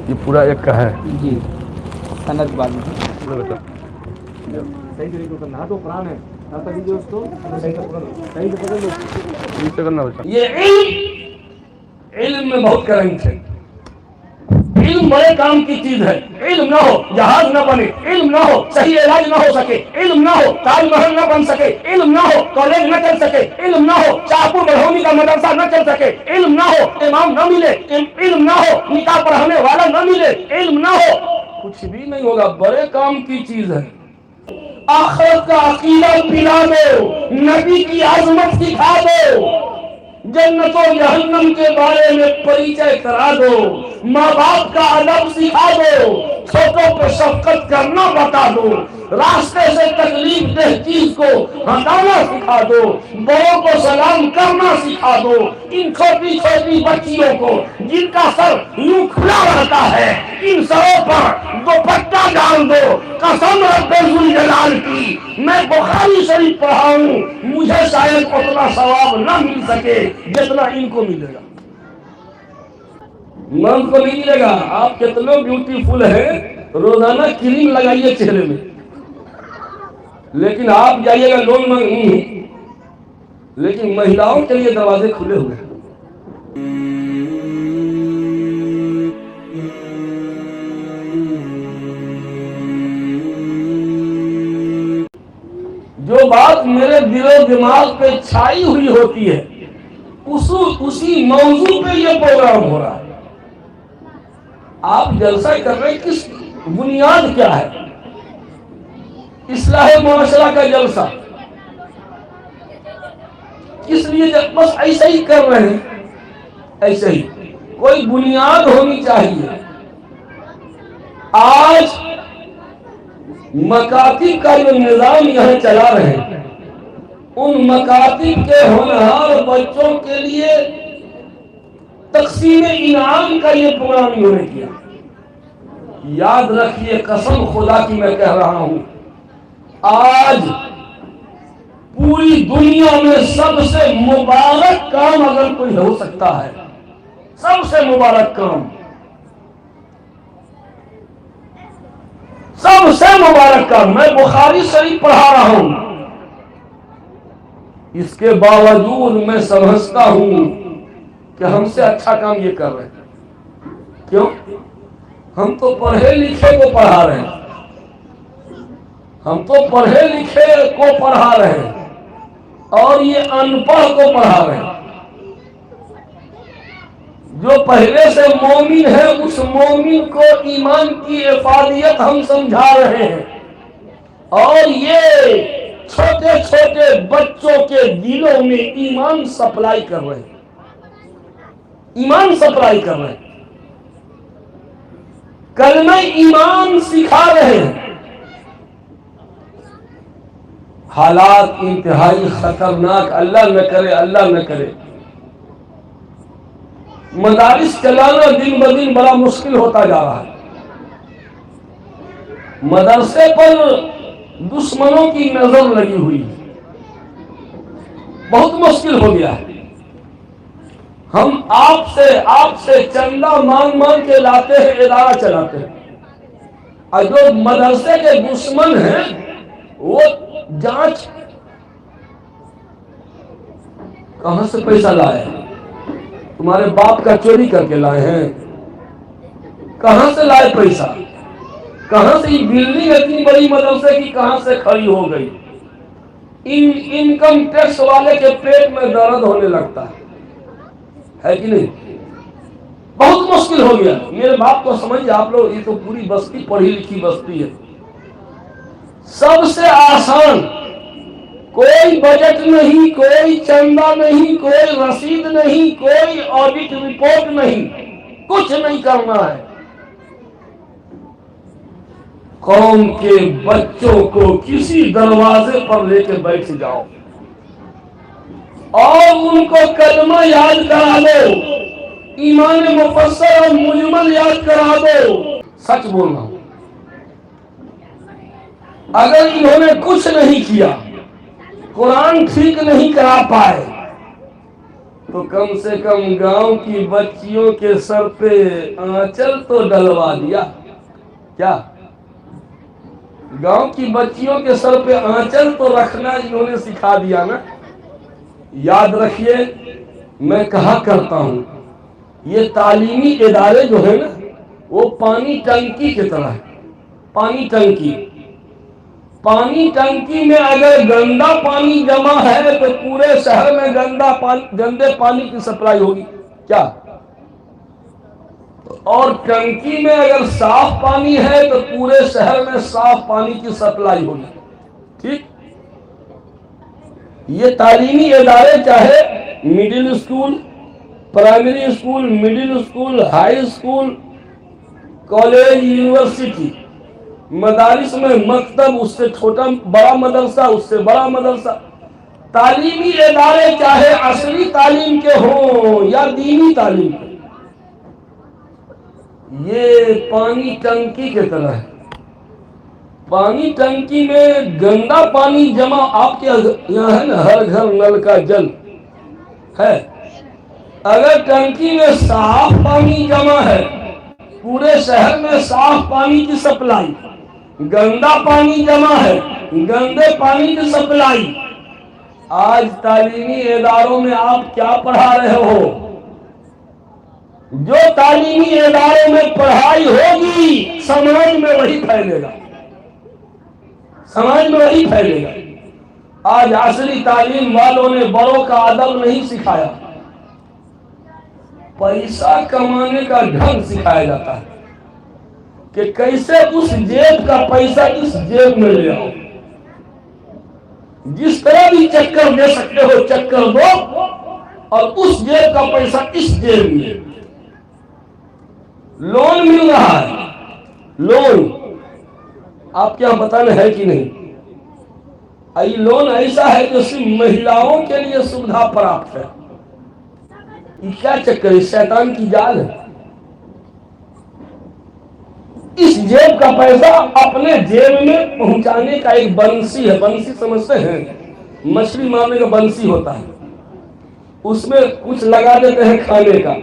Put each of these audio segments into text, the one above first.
یہ پورا ایک کا ہے جی سند والی بیٹا صحیح طریقے سے نہ تو قرآن ہے نہ تو جو اس کو صحیح سے پکڑ لو نیچے کرنا بیٹا یہ علم میں بہت کرنٹ ہے. علم بڑے کام کی چیز ہے. علم نہ ہو جہاز نہ بنے, علم نہ ہو صحیح علاج نہ ہو سکے, علم نہ ہو تاج محل نہ بن سکے, علم نہ ہو کالج نہ چل سکے, علم نہ ہو شاہپور برہونی کا مدرسہ نہ چل سکے, علم نہ ہو امام نہ ملے, علم نہ ہو نکاح پڑھانے والا نہ ملے, علم نہ ہو کچھ بھی نہیں ہوگا. بڑے کام کی چیز ہے. آخرت کا عقیدہ پلا دو, نبی کی عظمت سکھا دو, جنت و جہنم کے بارے میں پریچے کرا دو, ماں باپ کا ادب سکھا دو, چھوٹوں پہ شفقت کرنا بتا دو, راستے سے تکلیف دہ چیز کو ہٹانا سکھا دو, بڑوں کو سلام کرنا سکھا دو. ان چھوٹی چھوٹی بچیوں کو جن کا سر یوں کھلا رہتا ہے, ان سروں پر دوپٹہ ڈال دو. قسم رب ذوالجلال کی میں بخاری شریف پڑھا ہوں, مجھے شاید اتنا ثواب نہ مل سکے جتنا ان کو ملے گا. مرد کو نہیں ملے گا. آپ کتنے بیوٹیفل ہیں, روزانہ کریم لگائیے چہرے میں, لیکن آپ جائیے گا لون مانگنے, لیکن مہیلاؤں کے لیے دروازے کھلے ہوئے ہیں. جو بات میرے دل و دماغ پہ چھائی ہوئی ہوتی ہے اسی موضوع پہ یہ پروگرام ہو رہا ہے. آپ جلسہ کر رہے ہیں, کس بنیاد کیا ہے؟ اصلاح معاشرہ کا جلسہ کس لیے؟ بس ایسے ہی کر رہے ہیں, ایسے ہی. کوئی بنیاد ہونی چاہیے. آج مکاتب کا جو نظام یہاں چلا رہے ہیں, ان مکاتب کے ہونہار بچوں کے لیے تقسیم انعام کا یہ پروگرام انہوں نے کیا. یاد رکھیے, قسم خدا کی میں کہہ رہا ہوں, آج پوری دنیا میں سب سے مبارک کام اگر کوئی ہو سکتا ہے, سب سے مبارک کام, سب سے مبارک کام, میں بخاری شریف پڑھا رہا ہوں, اس کے باوجود میں سمجھتا ہوں کہ ہم سے اچھا کام یہ کر رہے ہیں. کیوں؟ ہم تو پڑھے لکھے کو پڑھا رہے ہیں, ہم تو پڑھے لکھے کو پڑھا رہے ہیں, اور یہ ان پڑھ کو پڑھا رہے ہیں. جو پہلے سے مومن ہے اس مومن کو ایمان کی افادیت ہم سمجھا رہے ہیں, اور یہ چھوٹے چھوٹے بچوں کے دلوں میں ایمان سپلائی کر رہے ہیں, ایمان سپلائی کر رہے ہیں, کلمہ ایمان سکھا رہے ہیں. حالات انتہائی خطرناک, اللہ نہ کرے, اللہ نہ کرے. مدارس چلانا دن بدن بڑا مشکل ہوتا جا رہا ہے. مدرسے پر دشمنوں کی نظر لگی ہوئی ہے, بہت مشکل ہو گیا ہے. ہم آپ سے چندہ مانگ مانگ کے لاتے ہیں, ادارہ چلاتے ہیں, اور جو مدرسے کے دشمن ہیں وہ جانچ کہاں سے پیسہ لائے ہیں, تمہارے باپ کا چوری کر کے لائے ہیں, کہاں سے لائے پیسہ, کہاں سے یہ بلڈنگ اتنی بڑی مدرسے کی کہاں سے کھڑی ہو گئی. انکم ٹیکس والے کے پیٹ میں درد ہونے لگتا ہے کہ نہیں؟ بہت مشکل ہو گیا. میرے باپ کو سمجھے آپ لوگ, یہ تو پوری بستی پڑھی لکھی بستی ہے. سب سے آسان, کوئی بجٹ نہیں, کوئی چندہ نہیں, کوئی رسید نہیں, کوئی آڈٹ رپورٹ نہیں, کچھ نہیں کرنا ہے. قوم کے بچوں کو کسی دروازے پر لے کے بیٹھ جاؤ اور ان کو کلمہ یاد کرا دو, ایمان مفسر اور مجمل یاد کرا دو. سچ بولنا ہوں, اگر انہوں نے کچھ نہیں کیا, قرآن ٹھیک نہیں کرا پائے, تو کم سے کم گاؤں کی بچیوں کے سر پہ آنچل تو ڈلوا دیا کیا؟ گاؤں کی بچیوں کے سر پہ آنچل تو رکھنا انہوں نے سکھا دیا نا۔ یاد رکھیے میں کہا کرتا ہوں یہ تعلیمی ادارے جو ہیں نا وہ پانی ٹنکی کی طرح ہے۔ پانی ٹنکی میں اگر گندا پانی جمع ہے تو پورے شہر میں گندے پانی کی سپلائی ہوگی کیا؟ اور ٹنکی میں اگر صاف پانی ہے تو پورے شہر میں صاف پانی کی سپلائی ہوگی۔ ٹھیک؟ یہ تعلیمی ادارے چاہے middle school, primary school, middle school, high school, college, university, مدارس میں مکتب، اس سے چھوٹا بڑا مدرسہ، اس سے بڑا مدرسہ، تعلیمی ادارے چاہے عصری تعلیم کے ہوں یا دینی تعلیم کے، یہ پانی ٹنکی کی طرح ہے۔ پانی ٹنکی میں گندا پانی جمع، آپ کے یہاں ہے نا ہر گھر نل کا جل ہے، اگر ٹنکی میں صاف پانی جمع ہے، پورے شہر میں صاف پانی کی سپلائی، گندا پانی جمع ہے، گندے پانی کی سپلائی، آج تعلیمی اداروں میں آپ کیا پڑھا رہے ہو؟ جو تعلیمی اداروں میں پڑھائی ہوگی سماج میں وہی پھیلے گا، سماج میں وہی پھیلے گا۔ آج عصری تعلیم والوں نے بڑوں کا ادب نہیں سکھایا، پیسہ کمانے کا ڈھنگ سکھایا جاتا ہے کہ کیسے اس جیب کا پیسہ اس جیب میں لے آؤ، جس طرح بھی چکر دے سکتے ہو چکر دو، اور اس جیب کا پیسہ اس جیب میں۔ لون مل رہا ہے، لون آپ کیا بتانا ہے کہ نہیں؟ یہ لون ایسا ہے جو صرف مہیلاؤں کے لیے سویدھا پراپت ہے۔ یہ کیا چکر ہے؟ شیطان کی جال ہے۔ اس جیب کا پیسہ اپنے جیب میں پہنچانے کا ایک بنسی ہے، بنسی سمجھتے ہیں؟ مچھلی مارنے کا بنسی ہوتا ہے، اس میں کچھ لگا دیتے ہیں کھانے کا،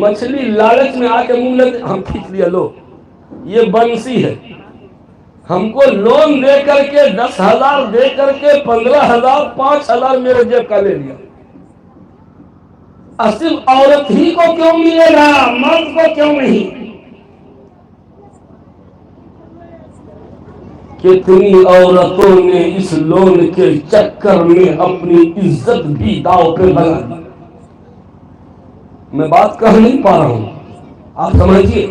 مچھلی لالچ میں آ کے منہ لیتے، ہم کھینچ لیا، لو یہ بنسی ہے۔ ہم کو لون دے کر کے 10,000 دے کر کے 15,000 5,000 میرے جیب کا لے لیا۔ صرف عورت ہی کو کیوں ملے گا، مرد کو کیوں نہیں؟ کتنی عورتوں نے اس لون کے چکر میں اپنی عزت بھی داؤ پہ لگا دی۔ میں بات کہہ نہیں پا رہا ہوں، آپ سمجھیے،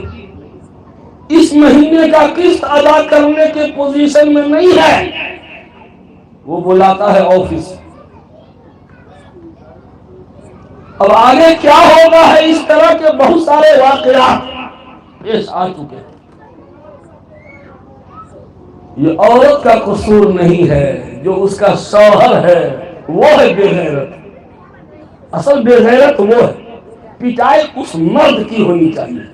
اس مہینے کا قسط ادا کرنے کے پوزیشن میں نہیں ہے، وہ بلاتا ہے آفس۔ اب آگے کیا ہوگا ہے، اس طرح کے بہت سارے واقعات پیش آ چکے ہیں۔ یہ عورت کا قصور نہیں ہے، جو اس کا شوہر ہے وہ ہے بے غیرت۔ اصل بے غیرت وہ ہے، پٹائی اس مرد کی ہونی چاہیے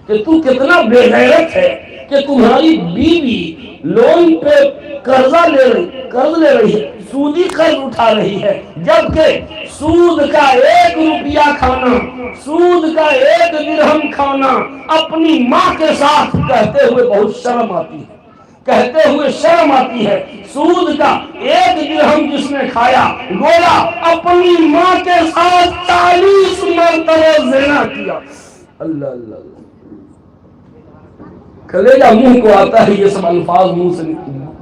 کہ تو کتنا بے غیرت ہے کہ تمہاری بیوی لون پہ قرض لے رہی ہے، سودی قرض اٹھا رہی ہے، جبکہ سود کا 1 روپیہ کھانا، سود کا 1 درہم کھانا اپنی ماں کے ساتھ کہتے ہوئے بہت شرم آتی ہے، کہتے ہوئے شرم آتی ہے۔ سود کا 1 درہم جس نے کھایا، گویا اپنی ماں کے ساتھ 40 مرتبہ زنا کیا۔ اللہ اللہ اللہ، کلیجہ منہ کو آتا ہے یہ سب الفاظ منہ سے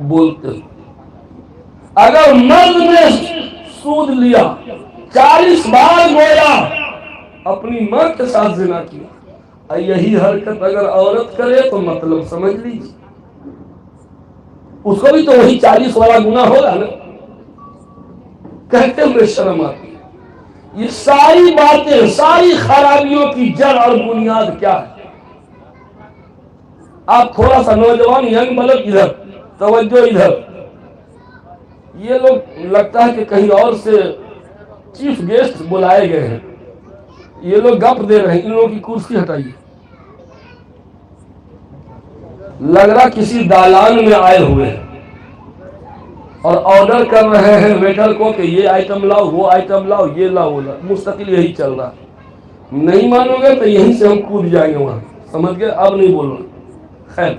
بولتے ہیں۔ اگر مرد نے سود لیا 40 بار، گویا اپنی ماں کے ساتھ زنا کیا۔ یہی حرکت اگر عورت کرے تو مطلب سمجھ لیجیے، اس کو بھی تو وہی 40 والا گناہ ہوگا نا۔ کہتے ہوئے شرم آتی ہے۔ یہ ساری باتیں، ساری خرابیوں کی جڑ اور بنیاد کیا ہے؟ آپ تھوڑا سا نوجوان ینگ بلد ادھر توجہ، ادھر یہ لوگ لگتا ہے کہ کہیں اور سے چیف گیسٹ بلائے گئے ہیں، یہ لوگ گپ دے رہے ہیں، ان لوگوں کی کرسی ہٹائیے، لگ رہا کسی دالان میں آئے ہوئے ہیں۔ اور آرڈر کر رہے ہیں ویٹر کو کہ یہ آئٹم لاؤ، وہ آئٹم لاؤ، یہ لاؤ وہ لاؤ، مستقل یہی چل رہا. نہیں مانو گے تو یہیں سے ہم کود جائیں گے وہاں. سمجھ گئے؟ اب نہیں بولنا. خیر،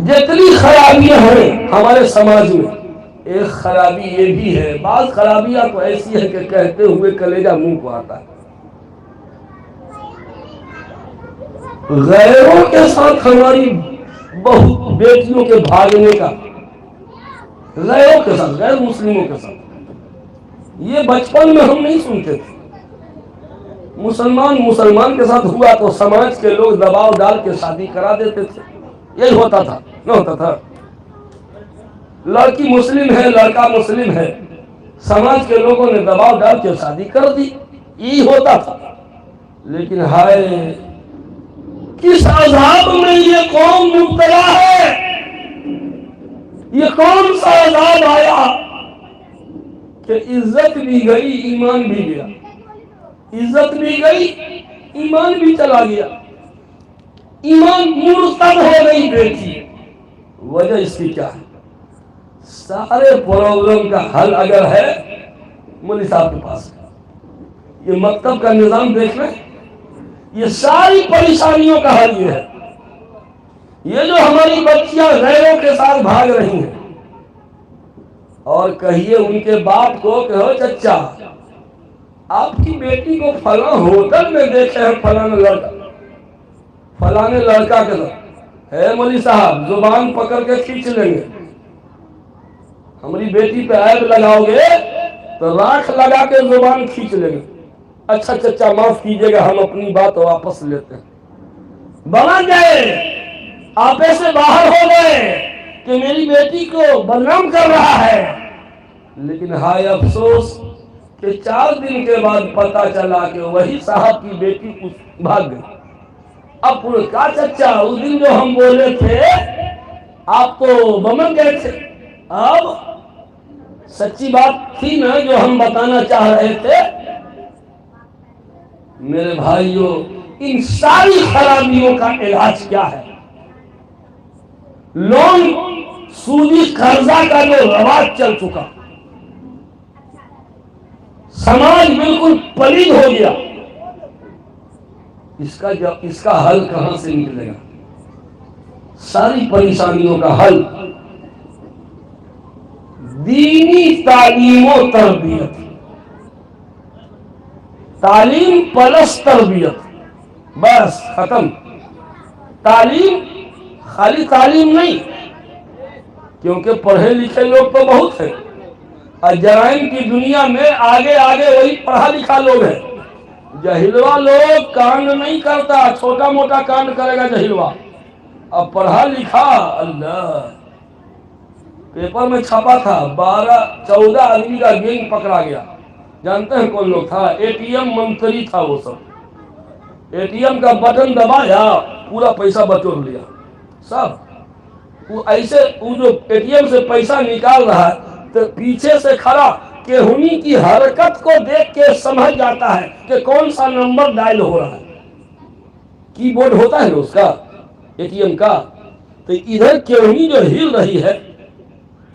جتنی خرابیاں ہیں ہمارے سماج میں، ایک خرابی یہ بھی ہے، بعض خرابیاں تو ایسی ہیں کہ کہتے ہوئے کلیجہ منہ کو آتا ہے. غیروں کے ساتھ ہماری بہت بیٹیوں کے بھاگنے کا، غیروں کے ساتھ، غیر مسلموں کے ساتھ، یہ بچپن میں ہم نہیں سنتے تھے. مسلمان کے ساتھ ہوا تو سماج کے لوگ دباؤ ڈال کے شادی کرا دیتے تھے. یہی ہوتا تھا، نہ ہوتا تھا؟ لڑکی مسلم ہے، لڑکا مسلم ہے، سماج کے لوگوں نے دباؤ ڈال کے شادی کر دی. یہی ہوتا تھا. لیکن ہائے، کس عذاب میں یہ قوم مبتلا ہے! یہ کون سا عذاب آیا کہ عزت بھی گئی، ایمان بھی گیا. عزت بھی گئی، ایمان بھی چلا گیا. ایمان مرتد ہو گئی بیٹی. وجہ اس کی کیا ہے؟ سارے پرابلم کا حل اگر ہے مولوی صاحب کے پاس ہے. یہ مکتب کا نظام دیکھ لیں، یہ ساری پریشانیوں کا حل یہ ہے. یہ جو ہماری بچیاں غیروں کے ساتھ بھاگ رہی ہیں، اور کہیے ان کے باپ کو کہ ہو چچا، آپ کی بیٹی کو فلاں ہوٹل میں دیکھے ہیں فلانے لڑکا کے ساتھ. ہے مولوی صاحب، زبان پکڑ کے کھینچ لیں گے. ہماری بیٹی پہ عیب لگاؤ گے تو راکھ لگا کے زبان کھینچ لیں گے. اچھا چچا معاف کیجئے گا، ہم اپنی بات واپس لیتے ہیں. بنا گئے، آپے سے باہر ہو گئے کہ میری بیٹی کو بدنام کر رہا ہے. لیکن ہائے افسوس کہ 4 دن کے بعد پتا چلا کہ وہی صاحب کی بیٹی بھاگ گئی. اب کہا چچا، اس دن جو ہم بولے تھے آپ تو بمن گئے تھے. اب سچی بات تھی نا جو ہم بتانا چاہ رہے تھے. میرے بھائیوں، ان ساری خرابیوں کا علاج کیا ہے؟ لون، سودی قرضہ کا جو رواج چل چکا، سماج بالکل پلید ہو گیا. اس کا حل کہاں سے نکلے گا؟ ساری پریشانیوں کا حل دینی تعلیم و تربیت. تعلیم پلس تربیت، بس ختم. تعلیم خالی تعلیم نہیں، کیونکہ پڑھے لکھے لوگ تو بہت ہیں، اور جرائم کی دنیا میں آگے وہی پڑھا لکھا لوگ ہیں. جہلوا لوگ کانڈ نہیں کرتا، چھوٹا موٹا کانڈ کرے گا جہلوا. اب پڑھا لکھا، اللہ، پیپر میں چھپا تھا 14 آدمی کا گینگ پکڑا گیا. جانتے ہیں کون لوگ تھا؟ اے ٹی ایم منتری تھا. وہ سب اے ٹی ایم کا بٹن دبایا، پورا پیسہ بٹور لیا سب. وہ ایسے، وہ جو اے ٹی ایم سے پیسہ نکال رہا ہے تو پیچھے سے کھڑا کہ انہی کی حرکت کو دیکھ کے سمجھ جاتا ہے کہ کون سا نمبر ڈائل ہو رہا ہے. کی بورڈ ہوتا ہے نا اس کا، اے ٹی ایم کا، تو ادھر کیونہی جو ہل رہی ہے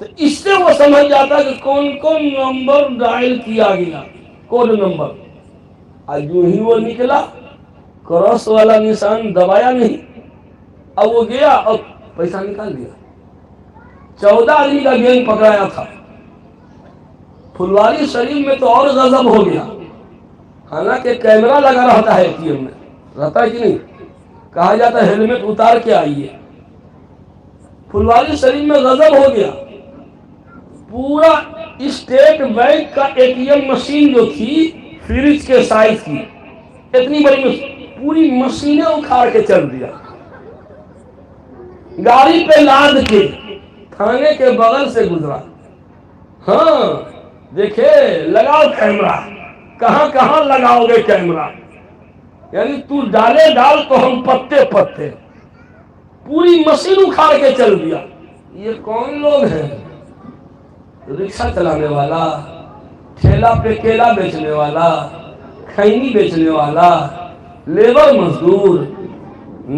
تو اس سے وہ سمجھ جاتا ہے کہ کون کون نمبر ڈائل کیا گیا، کوڈ نمبر. آج جو ہی وہ نکلا، کراس والا نشان دبایا نہیں، اب وہ گیا اور پیسہ نکال دیا. 14 آدمی کا گینگ پکڑایا تھا. پھلواری شریف میں تو اور غضب ہو گیا. حالانکہ کیمرہ لگا رہتا ہے اے ٹی ایم میں، رہتا ہے کہ نہیں؟ کہا جاتا ہے ہیلمٹ اتار کے آئیے. پھلواری شریف میں غضب ہو گیا. پورا اسٹیٹ بینک کا اے ٹی ایم مشین جو تھی فریج کے سائز کی، اتنی بڑی پوری مشینیں اکھاڑ کے چل دیا. گاڑی پہ لاد کے تھانے کے بغل سے گزرا. ہاں دیکھے، لگاؤ کیمرہ. کہاں کہاں لگاؤ گے کیمرہ؟ یعنی تو ڈالے ڈال تو ہم پتے پتے. پوری مشین اکھاڑ کے چل دیا. یہ کون لوگ ہیں؟ رکشہ چلانے والا، ٹھیلا پہ کیلا بیچنے والا، کھینی بیچنے والا، لیبر مزدور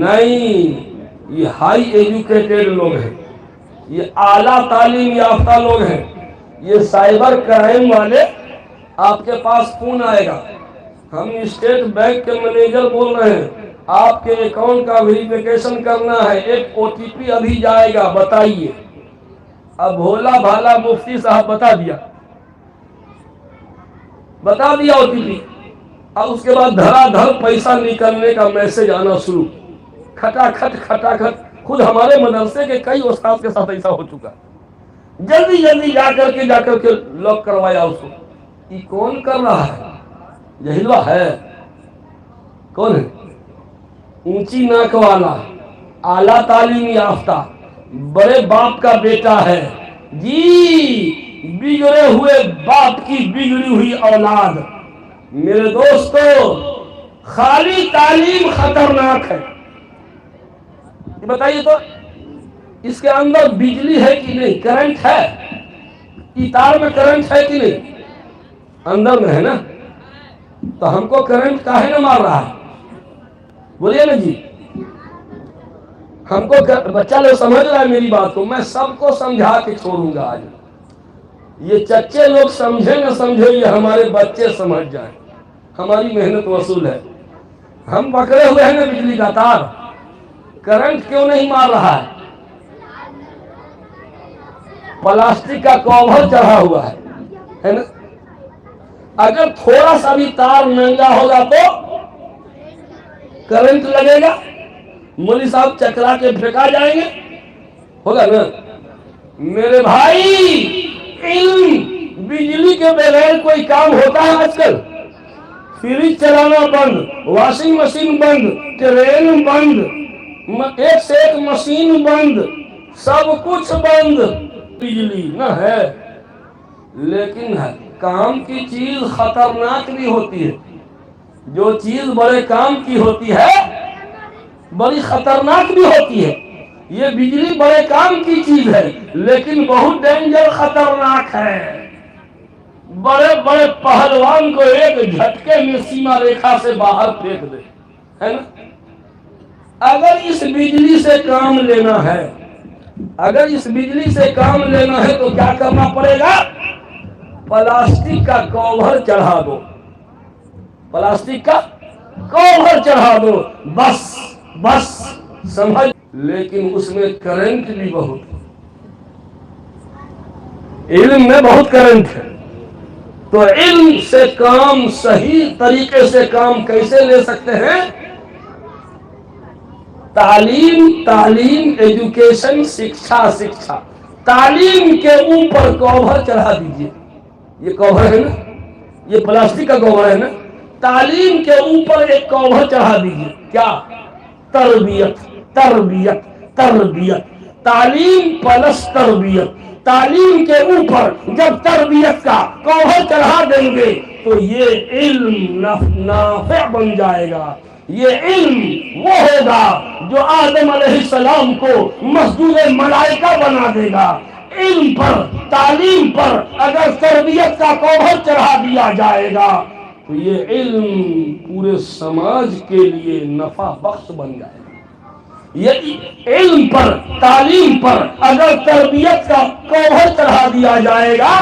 نہیں. یہ ہائی ایجوکیٹڈ لوگ ہیں، یہ اعلیٰ تعلیم یافتہ لوگ ہیں. یہ سائبر کرائم والے آپ کے پاس فون آئے گا، ہم اسٹیٹ بینک کے مینیجر بول رہے ہیں، آپ کے اکاؤنٹ کا ویریفیکیشن کرنا ہے، ایک او ٹی پی ابھی جائے گا، بتائیے. اب بھولا بھالا مفتی صاحب بتا دیا او ٹی پی. اب اس کے بعد دھڑا دھڑ پیسہ نکلنے کا میسج آنا شروع، کھٹا کھٹ. خود ہمارے مدرسے کے کئی استاد کے ساتھ ایسا ہو چکا. جلدی جا کر کے لاک کروایا اس کو. یہ کون کر رہا ہے؟ جہلوا ہے. کون ہے؟ اونچی ناک والا، اعلیٰ تعلیم یافتہ، بڑے باپ کا بیٹا ہے جی، بگڑے ہوئے باپ کی بگڑی ہوئی اولاد. میرے دوستو، خالی تعلیم خطرناک ہے. یہ بتائیے تو اس کے اندر بجلی ہے کہ نہیں؟ کرنٹ ہے؟ یہ تار میں کرنٹ ہے کہ نہیں؟ اندر میں ہے نا. تو ہم کو کرنٹ کاہے نہ مار رہا ہے؟ بولیے نا جی. ہم کو بچہ لوگ سمجھ رہا ہے میری بات کو، میں سب کو سمجھا کے چھوڑوں گا. آج یہ چچے لوگ سمجھے نہ سمجھے، یہ ہمارے بچے سمجھ جائیں. ہماری محنت وصول ہے. ہم پکڑے ہوئے ہیں نا بجلی کا تار، کرنٹ کیوں نہیں مار رہا ہے؟ پلاسٹک کا کور چڑھا ہوا ہے نا. اگر تھوڑا سا بھی تار ننگا ہوگا تو کرنٹ لگے گا، مولوی صاحب چکرا کے پھینکا جائیں گے، ہوگا نا. میرے بھائی، علم بجلی کے بغیر کوئی کام ہوتا ہے آج کل؟ فریج چلانا بند، واشنگ مشین بند، ٹرین بند، ایک سے ایک مشین بند، سب کچھ بند. بجلی نہ ہے، لیکن کام کی چیز خطرناک بھی ہوتی ہے. جو چیز بڑے کام کی ہوتی ہے بڑی خطرناک بھی ہوتی ہے. یہ بجلی بڑے کام کی چیز ہے لیکن بہت ڈینجر، خطرناک ہے. بڑے بڑے پہلوان کو ایک جھٹکے میں سیما ریکھا سے باہر پھینک دے، ہے نا. اگر اس بجلی سے کام لینا ہے، اگر اس بجلی سے کام لینا ہے تو کیا کرنا پڑے گا؟ پلاسٹک کا کور چڑھا دو، پلاسٹک کا کور چڑھا دو، بس سمجھ. لیکن اس میں کرنٹ بھی بہت ہے، علم میں بہت کرنٹ ہے. تو علم سے کام، صحیح طریقے سے کام کیسے لے سکتے ہیں؟ تعلیم، ایجوکیشن، شکشا. تعلیم کے اوپر کور چڑھا دیجئے. یہ کور ہے نا، یہ پلاسٹک کا کور ہے نا. تعلیم کے اوپر ایک کور چڑھا دیجئے. کیا؟ تربیت. تعلیم پلس تربیت. تعلیم کے اوپر جب تربیت کا کور چڑھا دیں گے تو یہ علم نافع بن جائے گا. یہ علم وہ ہوگا جو آدم علیہ السلام کو مسجود ملائکہ بنا دے گا. علم پر، تعلیم پر اگر تربیت کا کور چڑھا دیا جائے گا تو یہ علم پورے سماج کے لیے نفع بخش بن جائے گا. یہ علم پر، تعلیم پر اگر تربیت کا کور چڑھا دیا جائے گا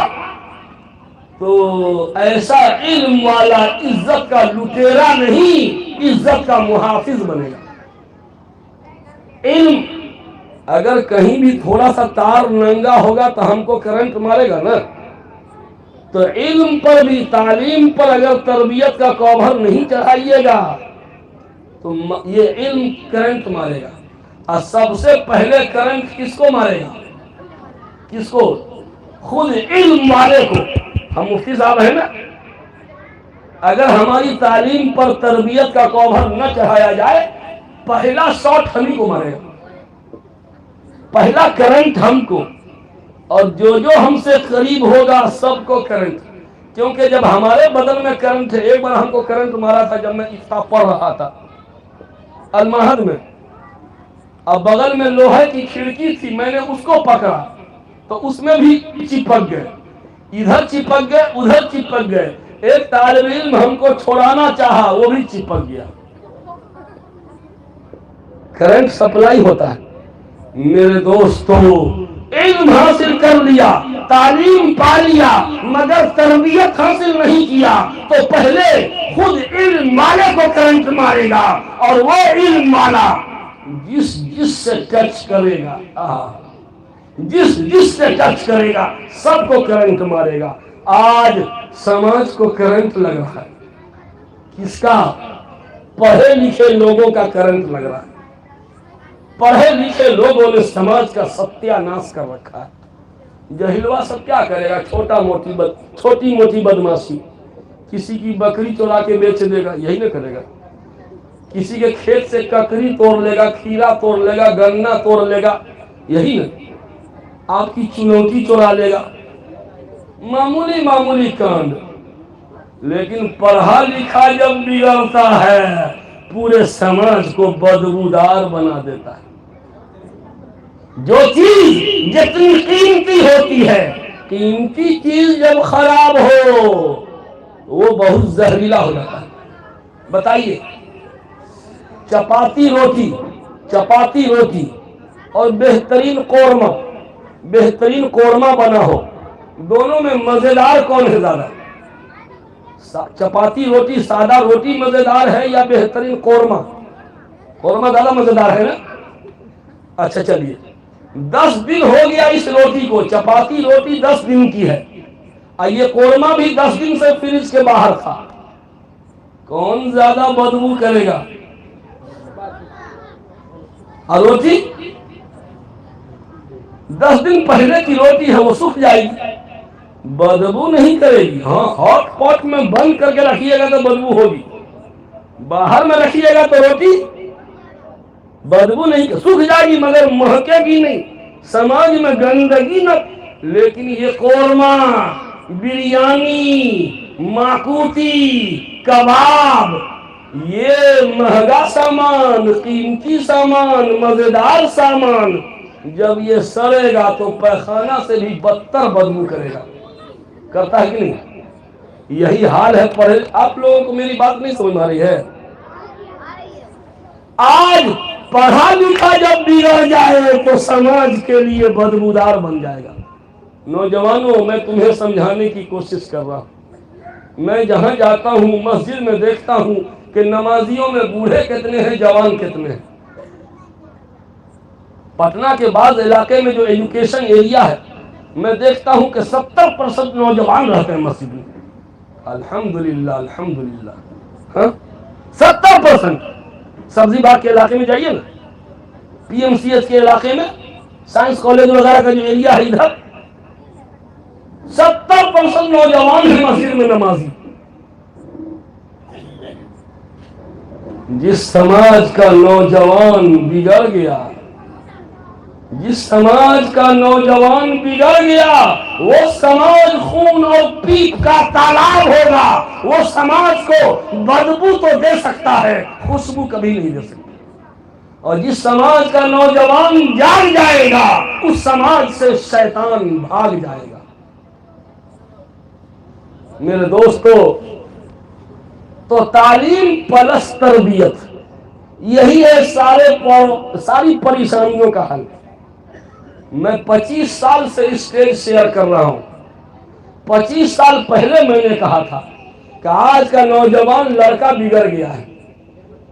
تو ایسا علم والا عزت کا لٹیرا نہیں، عزت کا محافظ بنے گا. علم اگر کہیں بھی تھوڑا سا تار ننگا ہوگا تو ہم کو کرنٹ مارے گا نا. تو علم پر بھی، تعلیم پر اگر تربیت کا کور نہیں چڑھائیے گا تو یہ علم کرنٹ مارے گا. اور سب سے پہلے کرنٹ کس کو مارے گا؟ کس کو؟ خود علم والے کو. ہم مفتی صاحب ہیں نا، اگر ہماری تعلیم پر تربیت کا کور نہ چڑھایا جائے پہلا شاٹ ہم ہی کو مارے گا، پہلا کرنٹ ہم کو. اور جو ہم سے قریب ہوگا سب کو کرنٹ. کیونکہ جب ہمارے بدن میں کرنٹ ہے، ایک بار ہم کو کرنٹ مارا تھا جب میں افتاح پڑھ رہا تھا المہد میں، اور بغل میں لوہے کی کھڑکی تھی، میں نے اس کو پکڑا تو اس میں بھی چپک گئے، ادھر چپک گئے ادھر چپک گئے. ایک طالب علم ہم کو چھوڑانا چاہا، وہ بھی چپک گیا. کرنٹ سپلائی ہوتا ہے. میرے دوستوں علم حاصل کر لیا، تعلیم پا لیا، مگر تربیت حاصل نہیں کیا تو پہلے خود علم والے کو کرنٹ مارے گا، اور وہ علم والا جس سے ٹچ کرے گا، جس سے ٹچ کرے گا سب کو کرنٹ مارے گا۔ آج سماج کو کرنٹ لگ رہا ہے، کس کا؟ پڑھے لکھے لوگوں کا کرنٹ لگ رہا ہے۔ پڑھے لکھے لوگوں نے سماج کا ستیہ ناش کر رکھا ہے۔ جہلوا سب کیا کرے گا؟ چھوٹی موٹی بدماشی، کسی کی بکری چورا کے بیچ دے گا، یہی نہ کرے گا؟ کسی کے کھیت سے ککڑی توڑ لے گا، کھیرا توڑ لے گا، گنا توڑ لے گا، یہی نہ؟ آپ کی چنوتی چورا لے گا، معمولی کانڈ۔ لیکن پڑھا لکھا جب بگڑتا ہے پورے سماج کو بدبودار بنا دیتا ہے۔ جو چیز جتنی قیمتی ہوتی ہے، قیمتی چیز جب خراب ہو وہ بہت زہریلا ہو جاتا ہے۔ بتائیے، چپاتی روٹی اور بہترین قورمہ بنا ہو، دونوں میں مزیدار کون ہے زیادہ؟ چپاتی روٹی، سادہ روٹی مزیدار ہے یا بہترین قورمہ؟ قورمہ زیادہ مزیدار ہے نا؟ اچھا چلیے، 10 دن ہو گیا اس روٹی کو، چپاتی روٹی 10 دن کی ہے، اور یہ قورمہ بھی 10 دن سے فریج کے باہر تھا، کون زیادہ بدبو کرے گا؟ اور روٹی 10 دن پہلے کی روٹی ہے، وہ سوکھ جائے گی، بدبو نہیں کرے گی۔ ہاں، ہاٹ پاٹ میں بند کر کے رکھیے گا تو بدبو ہوگی، باہر میں رکھیے گا تو روٹی بدبو نہیں، سوکھ جائے گی مگر مہکے گی نہیں، سماج میں گندگی نہ۔ لیکن یہ قورمہ، بریانی، ماکوتی، کباب، یہ مہنگا سامان، قیمتی سامان، مزیدار سامان، جب یہ سڑے گا تو پیخانہ سے بھی بدتر بدبو کرے گا۔ کرتا ہے کہ نہیں؟ یہی حال ہے پڑھے۔ آپ لوگوں کو میری بات نہیں سمجھ آ رہی ہے؟ آج پڑھا لکھا جب بگڑ جائے تو سماج کے لیے بدبودار بن جائے گا۔ نوجوانوں، میں تمہیں سمجھانے کی کوشش کر رہا ہوں۔ میں جہاں جاتا ہوں مسجد میں دیکھتا ہوں کہ نمازیوں میں بوڑھے کتنے ہیں، جوان کتنے ہیں۔ پٹنہ کے بعض علاقے میں جو ایجوکیشن ایریا ہے، میں دیکھتا ہوں کہ 70% نوجوان رہتے ہیں مسجد میں۔ الحمدللہ الحمدللہ، ہاں 70%۔ سبزی باغ کے علاقے میں جائیے نا، پی ایم سی ایچ کے علاقے میں، سائنس کالج وغیرہ کا جو ایریا ہے ادھر، 70% نوجوان ہیں مسجد میں نمازی۔ جس سماج کا نوجوان بگڑ گیا، جس سماج کا نوجوان بگڑ گیا، وہ سماج خون اور پیپ کا تالاب ہوگا۔ وہ سماج کو بدبو تو دے سکتا ہے، خوشبو کبھی نہیں دے سکتا۔ اور جس سماج کا نوجوان جاگ جائے گا، اس سماج سے شیطان بھاگ جائے گا۔ میرے دوستو، تو تعلیم پلس تربیت، یہی ہے ساری پریشانیوں کا حل۔ میں 25 سال سے اسٹیج شیئر کر رہا ہوں۔ 25 سال پہلے میں نے کہا تھا کہ آج کا نوجوان لڑکا بگڑ گیا ہے،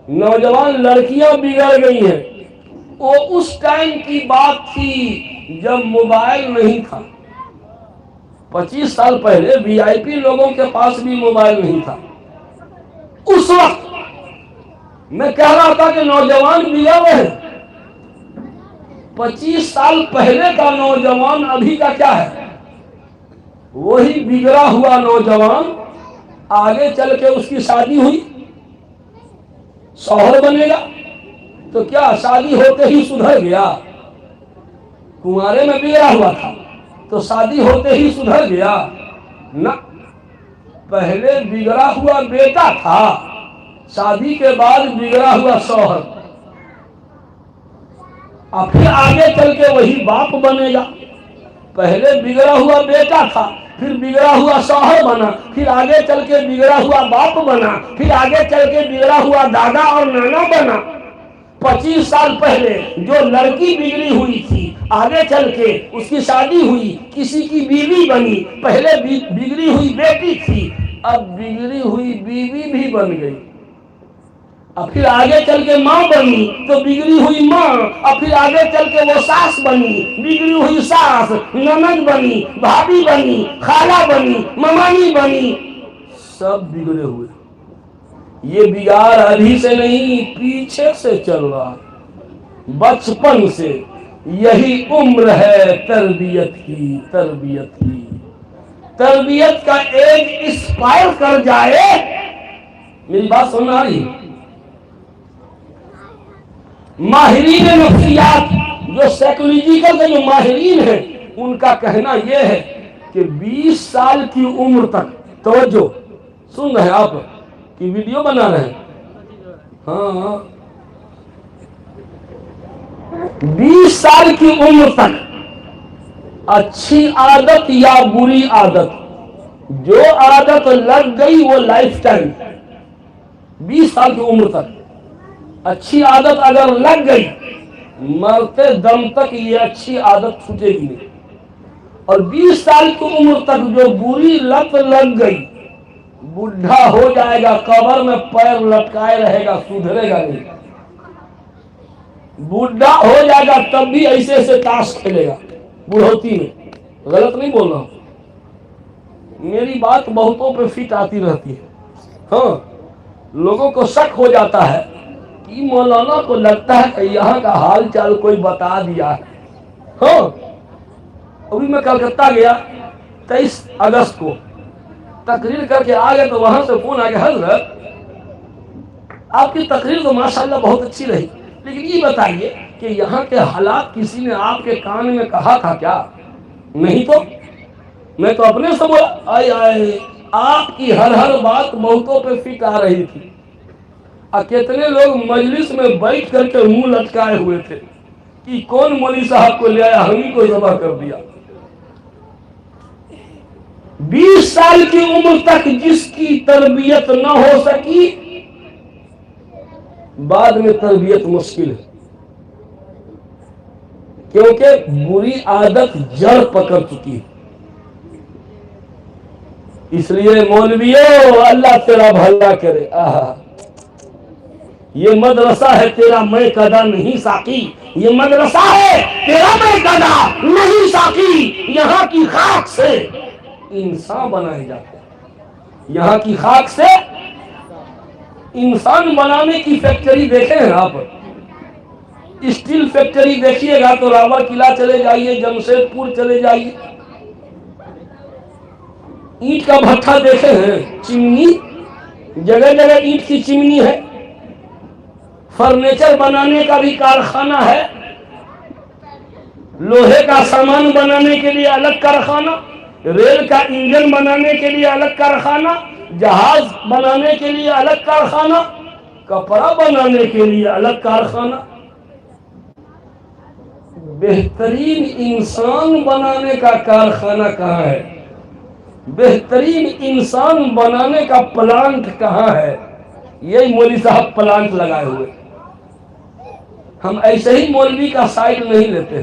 نوجوان لڑکیاں بگڑ گئی ہیں۔ وہ اس ٹائم کی بات تھی جب موبائل نہیں تھا۔ 25 سال پہلے وی آئی پی لوگوں کے پاس بھی موبائل نہیں تھا۔ اس وقت میں کہہ رہا تھا کہ نوجوان بگڑ رہے ہیں۔ 25 سال پہلے کا نوجوان ابھی کا کیا ہے؟ وہی بگڑا ہوا نوجوان آگے چل کے اس کی شادی ہوئی، شوہر بنے گا تو کیا شادی ہوتے ہی سدھر گیا؟ کنوارے میں بگڑا ہوا تھا تو شادی ہوتے ہی سدھر گیا؟ نہ، پہلے بگڑا ہوا بیٹا تھا، شادی کے بعد بگڑا ہوا شوہر، اور پھر آگے چل کے وہی باپ بنے گا۔ پہلے بگڑا ہوا بیٹا تھا، پھر بگڑا ہوا شوہر بنا، پھر آگے چل کے بگڑا ہوا باپ بنا، پھر آگے چل کے بگڑا ہوا دادا اور نانا بنا۔ 25 سال پہلے جو لڑکی بگڑی ہوئی تھی آگے چل کے اس کی شادی ہوئی کسی کی بیوی بنی. پہلے بگڑی ہوئی بیٹی تھی اب بگڑی ہوئی بیوی بھی بن گئی. اب پھر آگے چل کے ماں بنی تو بگڑی ہوئی ماں. اب پھر آگے چل کے وہ ساس بنی بگڑی ہوئی ساس. نند بنی بھابھی بنی خالہ بنی ممانی بنی. سب بگڑے ہوئے. یہ بگاڑ ابھی سے نہیں پیچھے سے چل رہا بچپن سے. یہی عمر ہے تربیت کی. تربیت کا ایج ایکسپائر کر جائے. میری بات سننا آ رہی ہے؟ ماہرین نفسیات جو سائیکولوجیکل کے جو ماہرین ہیں ان کا کہنا یہ ہے کہ 20 سال کی عمر تک. توجہ سن رہے ہیں آپ کہ ویڈیو بنا رہے ہیں؟ ہاں 20 سال کی عمر تک اچھی عادت یا بری عادت جو عادت لگ گئی وہ لائف ٹائم. 20 سال کی عمر تک اچھی عادت اگر لگ گئی مرتے دم تک یہ اچھی عادت چھوٹے گی نہیں. اور 20 سال کی عمر تک جو بری لت لگ گئی بوڑھا ہو جائے گا قبر میں پیر لٹکائے رہے گا سدھرے گا نہیں. بوڑھا ہو جائے گا تب بھی ایسے ایسے تاش کھیلے گا بڑھوتی میں. غلط نہیں بول رہا ہوں. میری بات بہتوں پہ فٹ آتی رہتی ہے. ہاں لوگوں کو شک ہو جاتا ہے کہ مولانا کو لگتا ہے کہ یہاں کا حال چال کوئی بتا دیا ہے. ہاں ابھی میں کلکتہ گیا 23 اگست کو تقریر کر کے آ گئے تو وہاں سے فون آ گیا حضرت آپ کی تقریر تو ماشاءاللہ بہت اچھی رہی لیکن یہ بتائیے کہ یہاں کے حالات کسی نے آپ کے کان میں کہا تھا کیا؟ نہیں تو میں تو اپنے سے بولا. آئے آئے آپ کی ہر بات بہتوں پہ فٹ آ رہی تھی. کتنے لوگ مجلس میں بیٹھ کر کے منہ لٹکائے ہوئے تھے کہ کون مولوی صاحب کو لے آیا ہم ہی کو ذبح کر دیا. 20 سال کی عمر تک جس کی تربیت نہ ہو سکی بعد میں تربیت مشکل ہے کیونکہ بری عادت جڑ پکڑ چکی ہے. اس لیے مولویوں اللہ تیرا بھلا کرے. یہ مدرسہ ہے تیرا میں قدا نہیں ساقی. یہ مدرسہ ہے تیرا میں قدا نہیں ساقی. یہاں کی خاک سے انسان بنائے جاتے ہیں. یہاں کی خاک سے انسان بنانے کی فیکٹری دیکھیں ہیں آپ. اسٹیل فیکٹری دیکھیے گا تو راول قلعہ چلے جائیے جمشید پور چلے جائیے. اینٹ کا بھٹا دیکھے ہیں چمنی جگہ جگہ اینٹ کی چمنی ہے. فرنیچر بنانے کا بھی کارخانہ ہے. لوہے کا سامان بنانے کے لیے الگ کارخانہ. ریل کا انجن بنانے کے لیے الگ کارخانہ. جہاز بنانے کے لیے الگ کارخانہ. کپڑا بنانے کے لیے الگ کارخانہ. بہترین انسان بنانے کا کارخانہ کہاں ہے؟ بہترین انسان بنانے کا پلانٹ کہاں ہے؟ یہی مولوی صاحب پلانٹ لگائے ہوئے. ہم ایسے ہی مولوی کا سائڈ نہیں لیتے.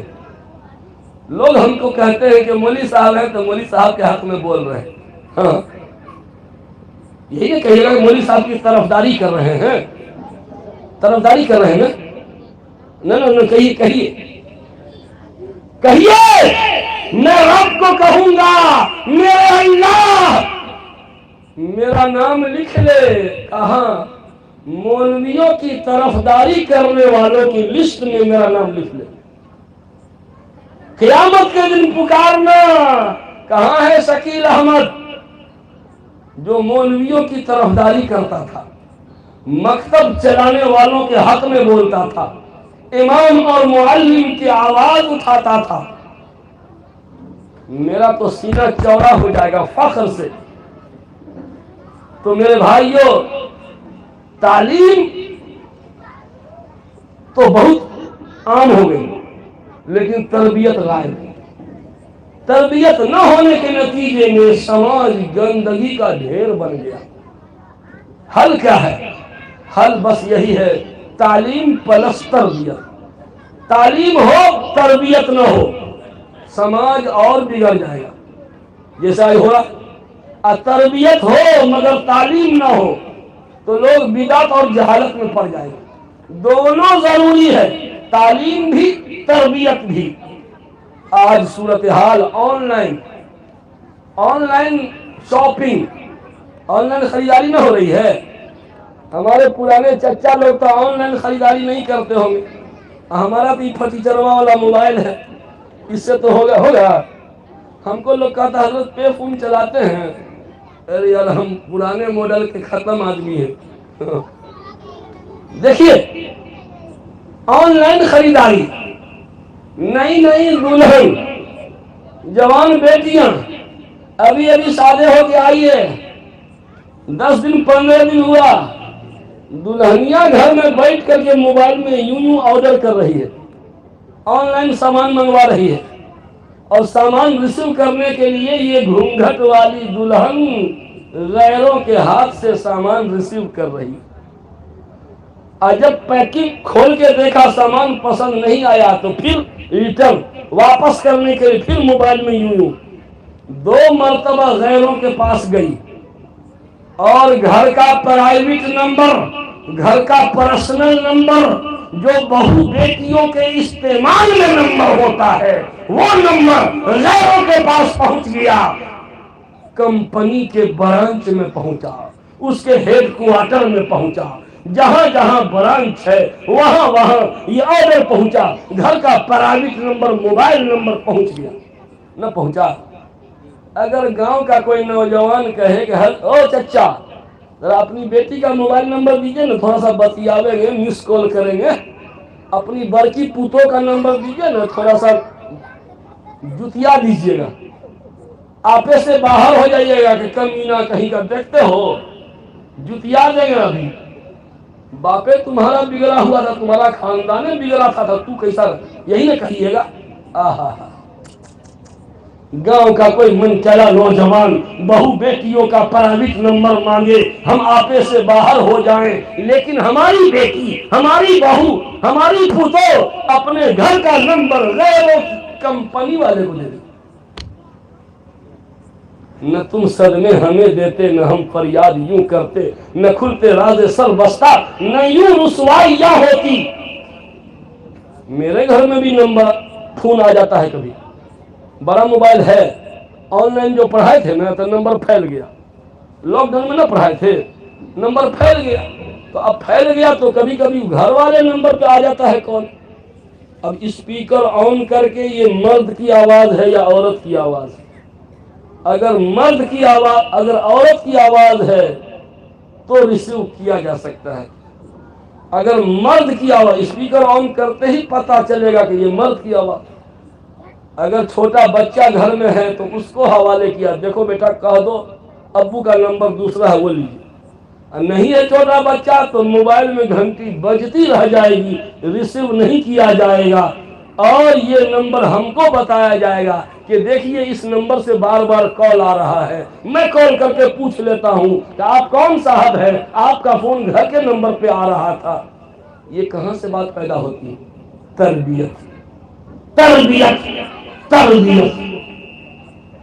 لوگ ہم کو کہتے ہیں کہ مولوی صاحب ہیں تو مولوی صاحب کے حق میں بول رہے ہیں. ہاں یہی کہ کہیے گا کہ مولوی صاحب کی طرفداری کر رہے ہیں. طرفداری کر رہے ہیں نا کہیے میں رب کو کہوں گا میرے اللہ میرا نام لکھ لے. کہاں؟ مولویوں کی طرفداری کرنے والوں کی لسٹ میں میرا نام لکھ لے. قیامت کے دن پکارنا کہاں ہے شکیل احمد جو مولویوں کی طرفداری کرتا تھا, مکتب چلانے والوں کے حق میں بولتا تھا, امام اور معلم کی آواز اٹھاتا تھا. میرا تو سینہ چوڑا ہو جائے گا فخر سے. تو میرے بھائیوں تعلیم تو بہت عام ہو گئی لیکن تربیت غائب. تربیت نہ ہونے کے نتیجے میں سماج گندگی کا ڈھیر بن گیا. حل کیا ہے؟ حل بس یہی ہے تعلیم پلس تربیت، تعلیم ہو تربیت نہ ہو سماج اور بگڑ جائے گا. جیسا ہی ہوا تربیت ہو مگر تعلیم نہ ہو تو لوگ بدعت اور جہالت میں پڑ جائیں گے. دونوں ضروری ہے، تعلیم بھی تربیت بھی. آج صورتحال on line shopping, on line خریداری نہ ہو رہی ہے. ہمارے پرانے چچا لوگ تو آن لائن خریداری نہیں کرتے ہوں گے. ہمارا تو یہ پھٹیچروا والا موبائل ہے، اس سے تو ہوگا. ہم کو لوگ کہتا ہے حضرت پے فون چلاتے ہیں. ارے یار ہم پرانے ماڈل کے ختم آدمی ہیں. دیکھیے آن لائن خریداری، نئی دلہن جوان بیٹیاں ابھی شادی ہو کے آئی ہے، 10 دن 15 دن ہوا، دلہنیاں گھر میں بیٹھ کر کے موبائل میں یوں آرڈر کر رہی ہے، آن لائن سامان منگوا رہی ہے. اور سامان ریسیو کرنے کے لیے یہ گھونگھٹ والی دلہن غیروں کے ہاتھ سے سامان ریسیو کر رہی. اور جب پیکنگ کھول کے دیکھا سامان پسند نہیں آیا تو پھر ریٹرن واپس کرنے کے لیے پھر موبائل میں یوں 2 مرتبہ غیروں کے پاس گئی. اور گھر کا پرائیویٹ نمبر، گھر کا پرسنل نمبر جو بہو بیٹیوں کے استعمال میں نمبر ہوتا ہے وہ نمبر غیروں کے پاس پہنچ گیا. کمپنی کے برانچ میں پہنچا، اس کے ہیڈ کوارٹر میں پہنچا، جہاں جہاں برانچ ہے وہاں یہ آرڈر پہنچا. گھر کا پرائیویٹ نمبر موبائل نمبر پہنچ گیا نہ پہنچا. اگر گاؤں کا کوئی نوجوان کہے کہ او چچا ذرا اپنی بیٹی کا موبائل نمبر دیجئے نا، تھوڑا سا بتیاویں گے، مس کال کریں گے. اپنی بڑکی پوتوں کا نمبر دیجئے نا، تھوڑا سا جتیا دیجئے گا. آپے سے باہر ہو جائیے گا کہ کمینہ کہیں کا دیکھتے ہو، جتیا دیں گے. ابھی باپے تمہارا بگڑا ہوا تھا، تمہارا خاندان بگڑا تھا تو کیسا، یہی نہ کہیے گا. گاؤں کا کوئی من چلا نوجوان بہو بیٹیوں کا پرائیویٹ نمبر مانگے، ہم آپے سے باہر ہو جائیں، لیکن ہماری بیٹی، ہماری بہو، ہماری پھوٹو اپنے گھر کا نمبر غیر کمپنی والے کو دے دے. نہ تم صدمے ہمیں دیتے، نہ ہم فریاد یوں کرتے، نہ کھلتے راز سر بستہ، نہ یوں رسوائیاں ہوتی. میرے گھر میں بھی نمبر فون آ جاتا ہے، کبھی بڑا موبائل ہے. آن لائن جو پڑھائے تھے نا تو نمبر پھیل گیا. لاک ڈاؤن میں نہ پڑھائے تھے، نمبر پھیل گیا. تو اب پھیل گیا تو کبھی کبھی گھر والے نمبر پہ آ جاتا ہے کال. اب اسپیکر آن کر کے یہ مرد کی آواز ہے یا عورت کی آواز ہے؟ اگر مرد کی آواز، اگر عورت کی آواز ہے تو ریسیو کیا جا سکتا ہے. اگر مرد کی آواز، اسپیکر آن کرتے ہی پتا چلے گا کہ یہ مرد کی آواز. اگر چھوٹا بچہ گھر میں ہے تو اس کو حوالے کیا، دیکھو بیٹا کہہ دو ابو کا نمبر دوسرا ہے وہ لیجیے. نہیں ہے چھوٹا بچہ تو موبائل میں گھنٹی بجتی رہ جائے گی، ریسیو نہیں کیا جائے گا. اور یہ نمبر ہم کو بتایا جائے گا کہ دیکھیے اس نمبر سے بار بار کال آ رہا ہے. میں کال کر کے پوچھ لیتا ہوں کہ آپ کون صاحب ہے، آپ کا فون گھر کے نمبر پہ آ رہا تھا. یہ کہاں سے بات پیدا ہوتی ہے؟ تربیت، تربیت، تربیت.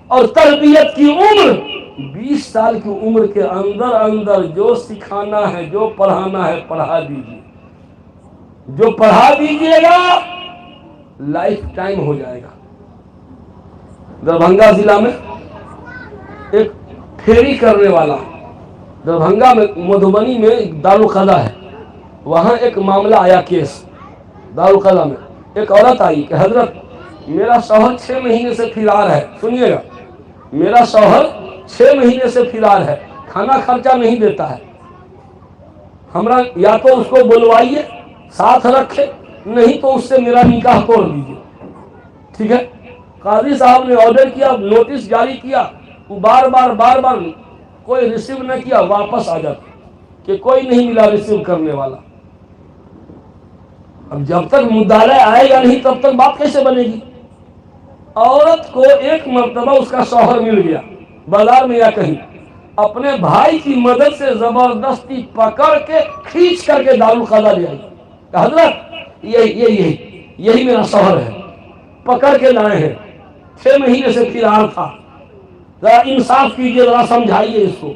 اور تربیت کی عمر 20 سال کی عمر کے اندر جو سکھانا ہے، جو پڑھانا ہے پڑھا دیجیے. جو پڑھا دیجیے گا لائف ٹائم ہو جائے گا. دربھنگہ ضلع میں ایک پھیری کرنے والا، دربھنگہ میں مدھوبنی میں دارالقضا ہے، وہاں ایک معاملہ آیا کیس. دارالقضا میں ایک عورت آئی کہ حضرت میرا شوہر 6 مہینے سے فرار ہے. سنیے گا، میرا شوہر 6 مہینے سے فرار ہے، کھانا خرچہ نہیں دیتا ہے. ہمارا یا تو اس کو بلوائیے ساتھ رکھے، نہیں تو اس سے میرا نکاح توڑ دیجیے. ٹھیک ہے. قاضی صاحب نے آرڈر کیا، نوٹس جاری کیا، وہ بار بار کوئی ریسیو نہ کیا، واپس آ جاتا کہ کوئی نہیں ملا ریسیو کرنے والا. اب جب تک مدعا آئے گا نہیں تب تک بات کیسے بنے گی؟ عورت کو ایک مرتبہ اس کا شوہر مل گیا بازار میں یا کہیں، اپنے بھائی کی مدد سے زبردستی پکڑ کے کھینچ کر کے دارالقضا لے آئی. کہ حضرت یہی میرا شوہر ہے، پکڑ کے لائے ہیں، 6 مہینے سے فرار تھا، ذرا انصاف کیجیے، ذرا سمجھائیے اس کو،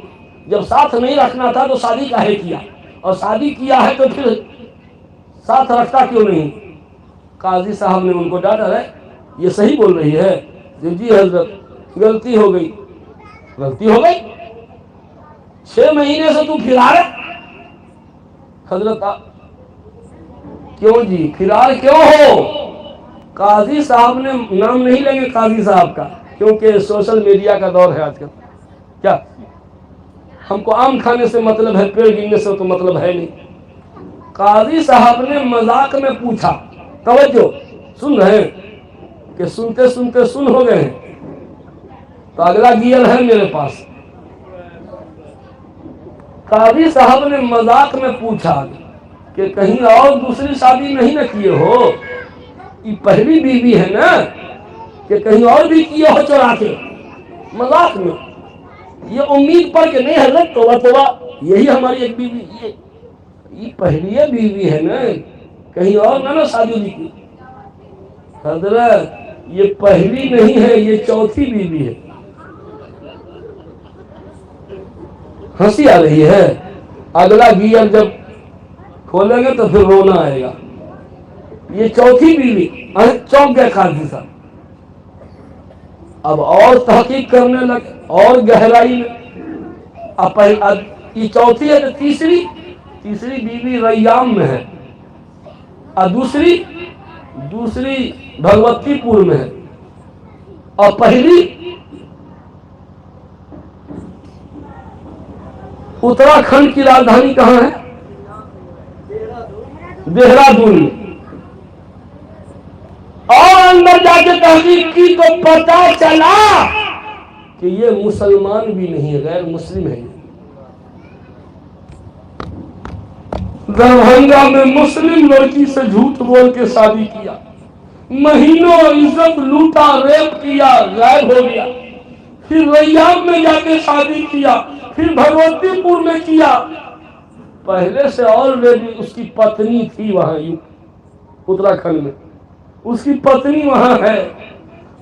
جب ساتھ نہیں رکھنا تھا تو شادی کاہے کیا، اور شادی کیا ہے تو پھر ساتھ رکھتا کیوں نہیں؟ قاضی صاحب نے ان کو ڈانٹا ہے، یہ صحیح بول رہی ہے؟ جی حضرت غلطی ہو گئی۔ غلطی ہو گئی؟ 6 مہینے سے تو فرار ہے؟ حضرت کیوں جی فرار کیوں ہو؟ قاضی صاحب نے، نام نہیں لیں گے قاضی صاحب کا کیونکہ سوشل میڈیا کا دور ہے آج کل، کیا ہم کو آم کھانے سے مطلب ہے، پیڑ گرنے سے تو مطلب ہے نہیں۔ قاضی صاحب نے مذاق میں پوچھا، توجہ سن رہے ہیں کہ سنتے سنتے سن ہو گئے ہیں، تو اگلا گیئر ہے میرے پاس۔ قاضی صاحب نے مذاق میں پوچھا کہ کہیں اور دوسری شادی نہیں نہ کیے ہو؟ یہ پہلی بیوی ہے نا، کہ کہیں اور بھی کیے ہو چورا کے؟ مذاق میں، یہ امید پر کہ نہیں حضرت توبہ توبہ، یہی ہماری ایک بیوی، یہ پہلی بیوی ہے نا، کہیں اور نہ شادی نہیں کی؟ حضرت یہ پہلی نہیں ہے، یہ 4تھی بیوی ہے۔ ہنسی آ رہی ہے؟ اگلا گیئر جب کھولیں گے تو پھر رونا آئے گا۔ یہ 4تھی بیوی، چونک گئے قاضی صاحب۔ اب اور تحقیق کرنے لگے، اور گہرائی میں، اب یہ 4تھی ہے تو تیسری بیوی ریام میں ہے، اور دوسری بھگوتی پور میں ہے، اور پہلی اتراکھنڈ کی راجدھانی کہاں ہے؟ دہرادون میں۔ اور اندر جا کے تحقیق کی تو پتا چلا کہ یہ مسلمان بھی نہیں، غیر مسلم ہے۔ دربھنگا میں مسلم لڑکی سے جھوٹ بول کے شادی کیا، مہینوں عزت لوٹا، ریپ کیا، غائب ہو گیا، پھر ریام میں جا کے شادی کیا، پھر بھگوتی پور میں کیا۔ پہلے سے آلریڈی اس کی پتنی تھی وہاں اتراکھنڈ میں، اس کی پتنی وہاں ہے،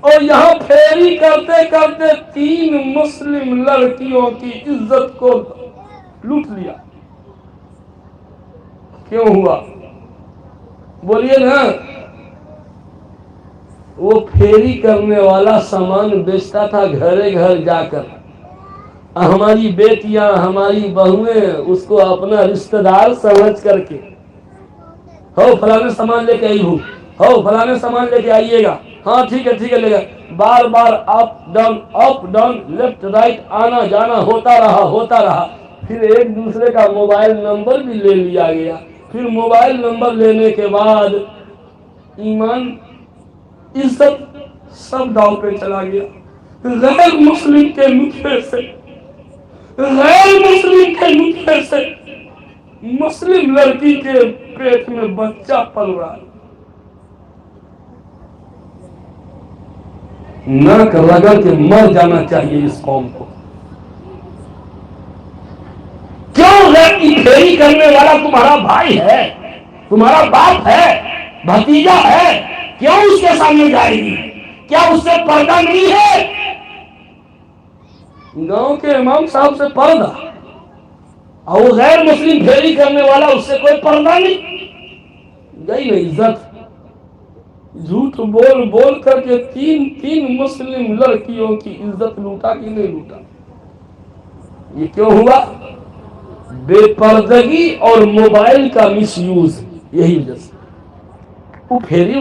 اور یہاں پھیری کرتے کرتے 3 مسلم لڑکیوں کی عزت کو لوٹ لیا۔ کیوں ہوا بولیے نا؟ وہ پھیری کرنے والا سامان بیچتا تھا گھرے گھر جا کر، ہماری بیٹیاں، ہماری بہویں اس کو اپنا رشتہ دار سمجھ کر کے، ہو فلانے سامان لے کے آئی ہوں، ہو فلانے سامان لے کے آئیے گا، ہاں ٹھیک ہے لے گا، بار بار اپ ڈاؤن لیفٹ رائٹ آنا جانا ہوتا رہا، پھر ایک دوسرے کا موبائل نمبر بھی لے لیا گیا، پھر موبائل نمبر لینے کے بعد ایمان عزت سب داؤ پہ چلا گیا۔ غیر مسلم کے نطفے سے مسلم لڑکی کے پیٹ میں بچہ پل رہا ہے۔ ناک رگڑ کے مر جانا چاہیے اس قوم کو۔ کیوں غیر کی پھیری کرنے والا تمہارا بھائی ہے، تمہارا باپ ہے، بھتیجا ہے، کیوں اس کے سامنے جائے گی؟ کیا اس سے پردہ نہیں ہے؟ گاؤں کے امام صاحب سے پردہ، اور وہ غیر مسلم پھیری کرنے والا، اس سے کوئی پردہ نہیں؟ گئی نا عزت؟ جھوٹ بول بول کر کے 3 مسلم لڑکیوں کی عزت لوٹا کہ نہیں لوٹا؟ یہ کیوں ہوا؟ بے پردگی اور موبائل کا مس یوز، یہی وجہ سے۔ وہ پھیری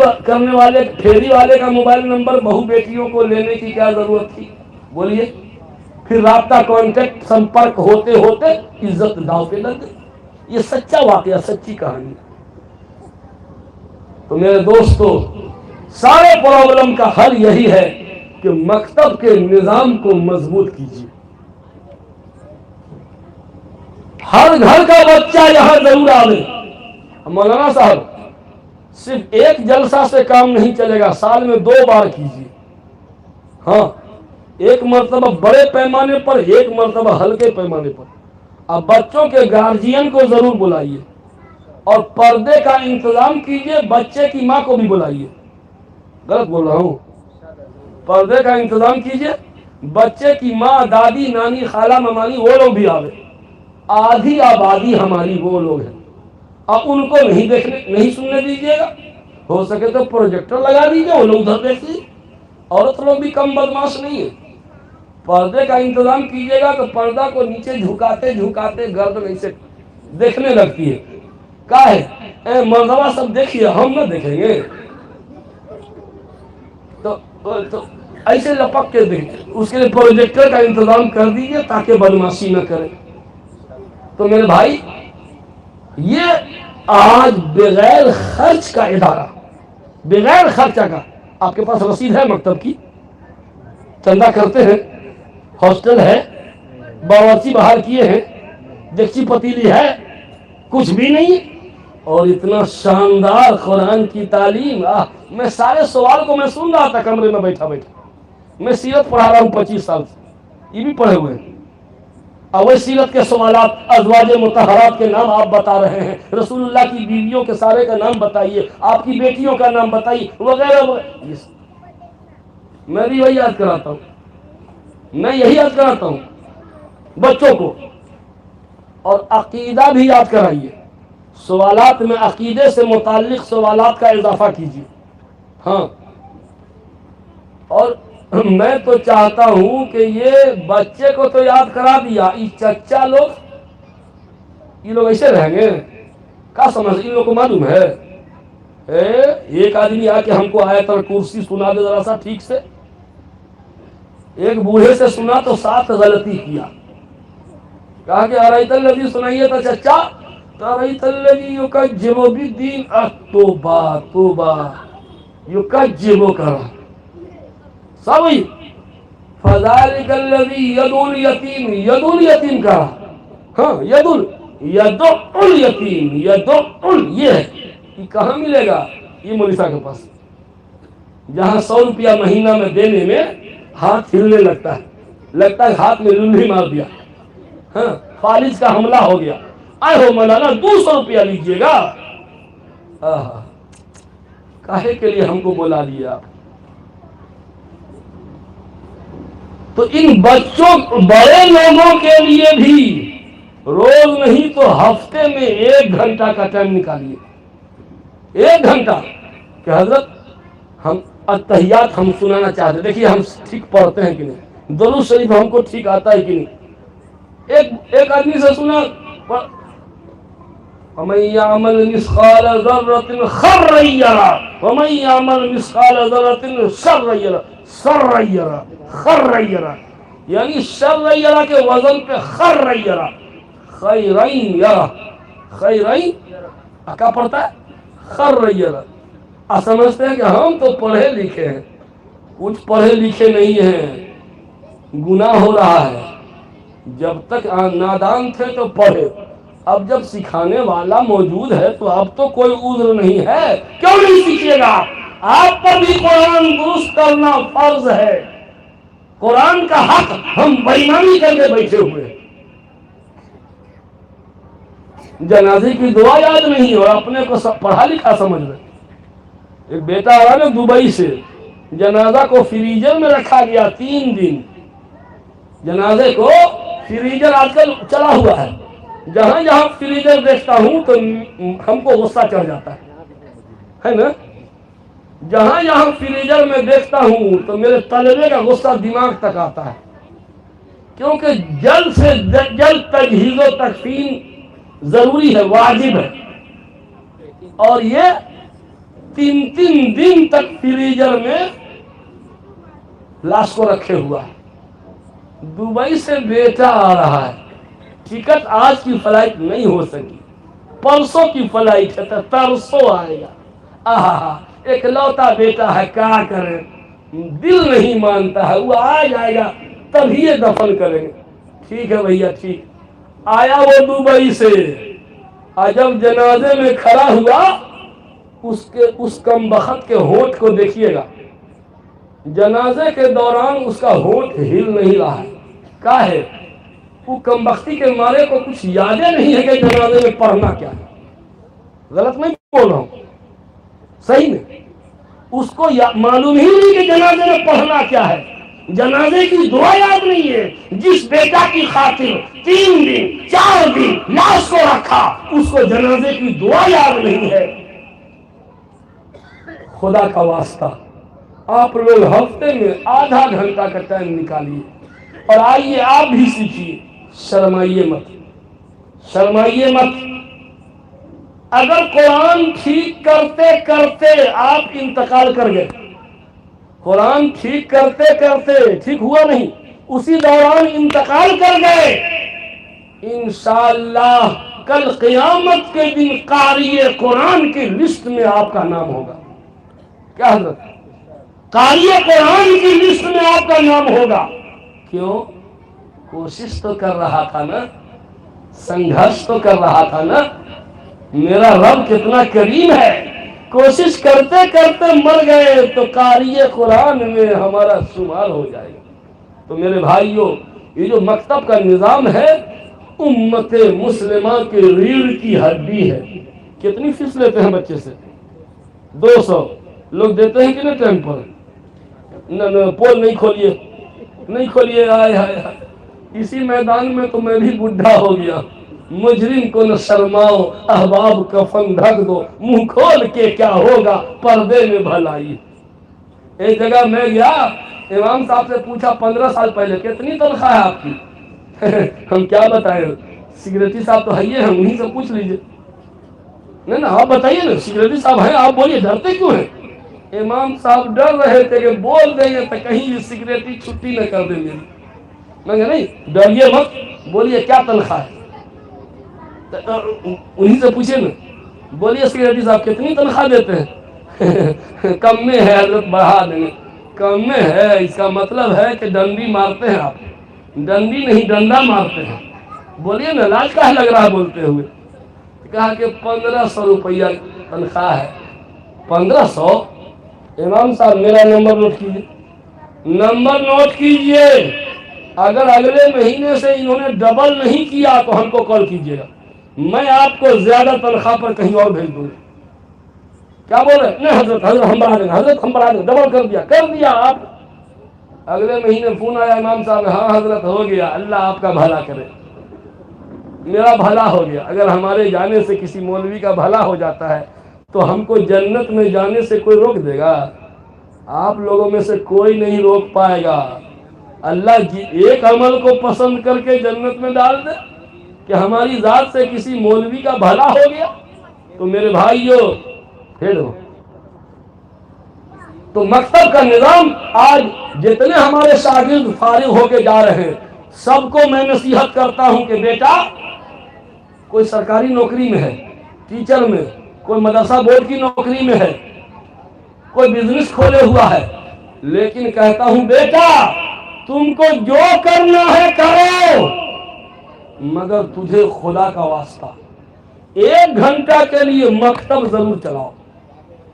والے کا موبائل نمبر بہو بیٹیوں کو لینے کی کیا ضرورت تھی بولیے؟ پھر رابطہ، کانٹیکٹ، سمپرک ہوتے ہوتے عزت داؤ پہ لگ گئی۔ یہ سچا واقعہ، سچی کہانی۔ تو میرے دوستو، سارے پرابلم کا حل یہی ہے کہ مکتب کے نظام کو مضبوط کیجیے۔ ہر گھر کا بچہ یہاں ضرور آوے۔ مولانا صاحب، صرف ایک جلسہ سے کام نہیں چلے گا، سال میں 2 بار کیجیے۔ ہاں، ایک مرتبہ بڑے پیمانے پر، ایک مرتبہ ہلکے پیمانے پر۔ اب بچوں کے گارجین کو ضرور بلائیے، اور پردے کا انتظام کیجئے، بچے کی ماں کو بھی بلائیے. غلط بول رہا ہوں؟ پردے کا انتظام کیجئے، بچے کی ماں، دادی، نانی، خالہ، ممانی، وہ لوگ بھی آوے. آدھی آبادی ہماری وہ لوگ ہیں، اب ان کو نہیں سننے دیجیے گا. ہو سکے تو پروجیکٹر لگا دیجیے، وہ لوگ ادھر دیکھ لیجیے. عورت لوگ بھی کم بدماش نہیں ہے. پردے کا انتظام کیجیے گا تو پردہ کو نیچے جھکاتے جھکاتے گردن ایسے دیکھنے لگتی ہے. کیا ہے اے مرغوا سب دیکھیے، ہم نہ دیکھیں گے؟ تو ایسے لپک کے دیکھیں. اس کے لیے پروجیکٹر کا انتظام کر دیجیے تاکہ بدماشی نہ کرے. تو میرے بھائی، یہ آج بغیر خرچ کا ادارہ، بغیر خرچہ کا. آپ کے پاس رسید ہے مکتب کی؟ چندہ کرتے ہیں؟ ہاسٹل ہے؟ باورچی باہر کیے ہیں؟ دیگچی پتیلی ہے؟ کچھ بھی نہیں. اور اتنا شاندار قرآن کی تعلیم. میں سارے سوال کو میں سن رہا تھا کمرے میں بیٹھا بیٹھا. میں سیرت پڑھا رہا ہوں 25 سال سے، یہ بھی پڑھے ہوئے ہیں. اول سیرت کے سوالات، ازواج مطہرات کے نام آپ بتا رہے ہیں، رسول اللہ کی بیویوں کے سارے کا نام بتائیے، آپ کی بیٹیوں کا نام بتائیے، وغیرہ وغیرہ. میں بھی وہی یاد کراتا ہوں، میں یہی یاد کراتا ہوں بچوں کو. اور عقیدہ بھی یاد کرائیے. سوالات میں عقیدے سے متعلق سوالات کا اضافہ کیجیے. ہاں، اور میں تو چاہتا ہوں کہ یہ بچے کو تو یاد کرا دیا، یہ چچا لوگ، یہ لوگ ایسے رہیں گے؟ کیا سمجھ، ان لوگ کو معلوم ہے؟ ایک آدمی آ کے ہم کو آیت الکرسی سنا دے ذرا سا ٹھیک سے. ایک بوڑھے سے سنا تو 7 غلطی کیا. کہا کہ ارایت الذی سنائیے تو چچا، تو ارایت الذی یکذب بالدین. توبہ توبہ، یکذب کرا سوئی. فذلک الذی یدعو الیتیم، یدعو الیتیم کرا. ہاں، یدعو الیتیم، یدعو، یہ ہے. یہ کہاں ملے گا؟ یہ مولوی کے پاس، جہاں 100 روپیہ مہینہ میں دینے میں ہاتھ ہلنے لگتا ہے ہاتھ میں لنڈی مار دیا. ہاں، فالج کا حملہ ہو گیا. آئے ہو مولانا 200 روپیہ لیجئے گا. کاہے کے لیے ہم کو بلا لیا؟ تو ان بچوں، بڑے لوگوں کے لیے بھی روز نہیں تو ہفتے میں 1 گھنٹہ کا ٹائم نکالیے. 1 گھنٹہ کہ حضرت ہم التحیات ہم سنانا چاہتے ہیں. دیکھیے ہم ٹھیک پڑھتے ہیں کہ نہیں، درود شریف ہم کو ٹھیک آتا ہے کہ نہیں. ایک آدمی سے سنا، وَمَن يَعْمَلْ مِثْقَالَ ذَرَّةٍ خَيْرًا يَرَهُ وَمَن يَعْمَلْ مِثْقَالَ ذَرَّةٍ شَرًّا يَرَهُ. یعنی شر یرا کے وزن پہ خر یرا، خیرین یرا، خیرین کیا پڑھتا ہے؟ خر یرا. آپ سمجھتے ہیں کہ ہم تو پڑھے لکھے ہیں. کچھ پڑھے لکھے نہیں ہیں، گناہ ہو رہا ہے. جب تک نادان تھے تو پڑھے، اب جب سکھانے والا موجود ہے تو اب تو کوئی عذر نہیں ہے. کیوں نہیں سیکھیے گا؟ آپ پر بھی قرآن درست کرنا فرض ہے. قرآن کا حق ہم بےایمانی کر کے بیٹھے ہوئے ہیں. جنازے کی دعا یاد نہیں اور اپنے کو سب پڑھا لکھا سمجھ رہے. ایک بیٹا آ رہا نا دبئی سے، جنازہ کو فریزر میں رکھا گیا 3 دن. جنازے کو فریزر آج کل چلا ہوا ہے، جہاں جہاں فریزر دیکھتا ہوں تو ہم کو غصہ چڑھ جاتا ہے نا. جہاں جہاں فریزر میں دیکھتا ہوں تو میرے طلبے کا غصہ دماغ تک آتا ہے، کیونکہ جلد سے جلد تجہیز و تکفین ضروری ہے، واجب ہے. اور یہ 3 دن تک فریزر میں لاش کو رکھے ہوا ہے. دبئی سے بیٹا آ رہا ہے، ٹکٹ آج کی فلائٹ نہیں ہو سکی، پرسوں کی فلائٹ ہے تو ترسوں آئے گا. ایک لوتا بیٹا ہے، کیا کرے، دل نہیں مانتا ہے. وہ آ جائے گا تبھی یہ دفن کریں گے. ٹھیک ہے بھیا ٹھیک. آیا وہ دبئی سے، جب جنازے میں کھڑا ہوا اس کمبخت کے ہونٹ کو دیکھیے گا. جنازے کے دوران اس کا ہونٹ ہل نہیں رہا ہے. کیا ہے؟ وہ کمبختی کے مارے کو کچھ یادیں نہیں ہے کہ جنازے میں پڑھنا کیا ہے. غلط نہیں بول رہا ہوں، صحیح میں اس کو معلوم ہی نہیں کہ جنازے میں پڑھنا کیا ہے، جنازے کی دعا یاد نہیں ہے۔ جس بیٹا کی خاطر 3 دن 4 دن لاش کو رکھا، اس کو جنازے کی دعا یاد نہیں ہے۔ خدا کا واسطہ آپ لوگ ہفتے میں آدھا گھنٹہ کا ٹائم نکالیے اور آئیے آپ بھی سیکھیے، شرمائیے مت، شرمائیے مت۔ اگر قرآن ٹھیک کرتے کرتے آپ انتقال کر گئے، قرآن ٹھیک کرتے کرتے ٹھیک ہوا نہیں، اسی دوران انتقال کر گئے، انشاءاللہ کل قیامت کے دن قاری قرآن کی لسٹ میں آپ کا نام ہوگا۔ کیا حضرت؟ قاری قرآن کی لسٹ میں آپ کا نام ہوگا۔ کیوں؟ کوشش تو کر رہا تھا نا، سنگھرش تو کر رہا تھا نا۔ میرا رب کتنا کریم ہے، کوشش کرتے کرتے مر گئے تو قاری قرآن میں ہمارا شمار ہو جائے گا۔ تو میرے بھائیوں، یہ جو مکتب کا نظام ہے امت مسلمہ کے ریڑھ کی ہڈی ہے۔ کتنی فیس لیتے ہیں بچے سے؟ 200 لوگ دیتے ہیں کہ نہیں ٹائم پر؟ نہ پول نہیں کھولیے، نہیں کھولیے، آئے ہائے ہائے۔ اسی میدان میں تو میں بھی بڈھا ہو گیا۔ مجرم کو نہ شرماؤ، احباب کفن ڈھک دو، منہ کھول کے کیا ہوگا پردے میں بھلائی۔ ایک جگہ میں گیا، امام صاحب سے پوچھا 15 سال پہلے کتنی تنخواہ ہے آپ کی؟ ہم کیا بتائیں، سیکریٹری صاحب تو ہے ہی ہیں، انہیں سے پوچھ لیجئے۔ نہیں نا، آپ بتائیے نا، سیکریٹری صاحب ہیں، آپ بولیے، ڈرتے کیوں ہیں؟ امام صاحب ڈر رہے تھے کہ بول دیں گے تو کہیں سیکریٹری چھٹی نہ کر دیں گے۔ میں کہ نہیں، ڈریے مت، بولیے کیا تنخواہ ہے؟ انہیں سے پوچھے نا، بولیے سیکریٹری صاحب کتنی تنخواہ دیتے ہیں؟ کم میں ہے حضرت، بڑھا دیں گے۔ کم میں ہے اس کا مطلب ہے کہ ڈنڈی مارتے ہیں آپ، ڈنڈی نہیں ڈنڈا مارتے ہیں۔ بولیے نا، لاج کہاں لگ رہا ہے بولتے ہوئے؟ کہا کہ 1500 روپیہ تنخواہ ہے۔ 1500؟ امام صاحب میرا نمبر نوٹ کیجیے، نمبر نوٹ کیجیے، اگر اگلے مہینے سے انہوں نے ڈبل نہیں کیا تو ہم کو کال کیجیے گا، میں آپ کو زیادہ تنخواہ پر کہیں اور بھیج دوں گا۔ کیا بول رہے؟ نہیں حضرت، حضرت ہم بڑھا دیں گے، حضرت ہم بڑھا دیں گے، ڈبل کر دیا آپ۔ اگلے مہینے فون آیا امام صاحب، ہاں حضرت ہو گیا، اللہ آپ کا بھلا کرے۔ میرا بھلا ہو گیا۔ اگر ہمارے جانے سے کسی مولوی کا بھلا ہو جاتا ہے تو ہم کو جنت میں جانے سے کوئی روک دے گا؟ آپ لوگوں میں سے کوئی نہیں روک پائے گا۔ اللہ ایک عمل کو پسند کر کے جنت میں ڈال دے کہ ہماری ذات سے کسی مولوی کا بھلا ہو گیا، تو میرے بھائیوں پھر ہو۔ تو مکتب کا نظام، آج جتنے ہمارے شاگرد فارغ ہو کے جا رہے ہیں، سب کو میں نصیحت کرتا ہوں کہ بیٹا، کوئی سرکاری نوکری میں ہے، ٹیچر میں، کوئی مدرسہ بورڈ کی نوکری میں ہے، کوئی بزنس کھولے ہوا ہے، لیکن کہتا ہوں بیٹا تم کو جو کرنا ہے کرو، مگر تجھے خدا کا واسطہ 1 گھنٹہ کے لیے مکتب ضرور چلاؤ،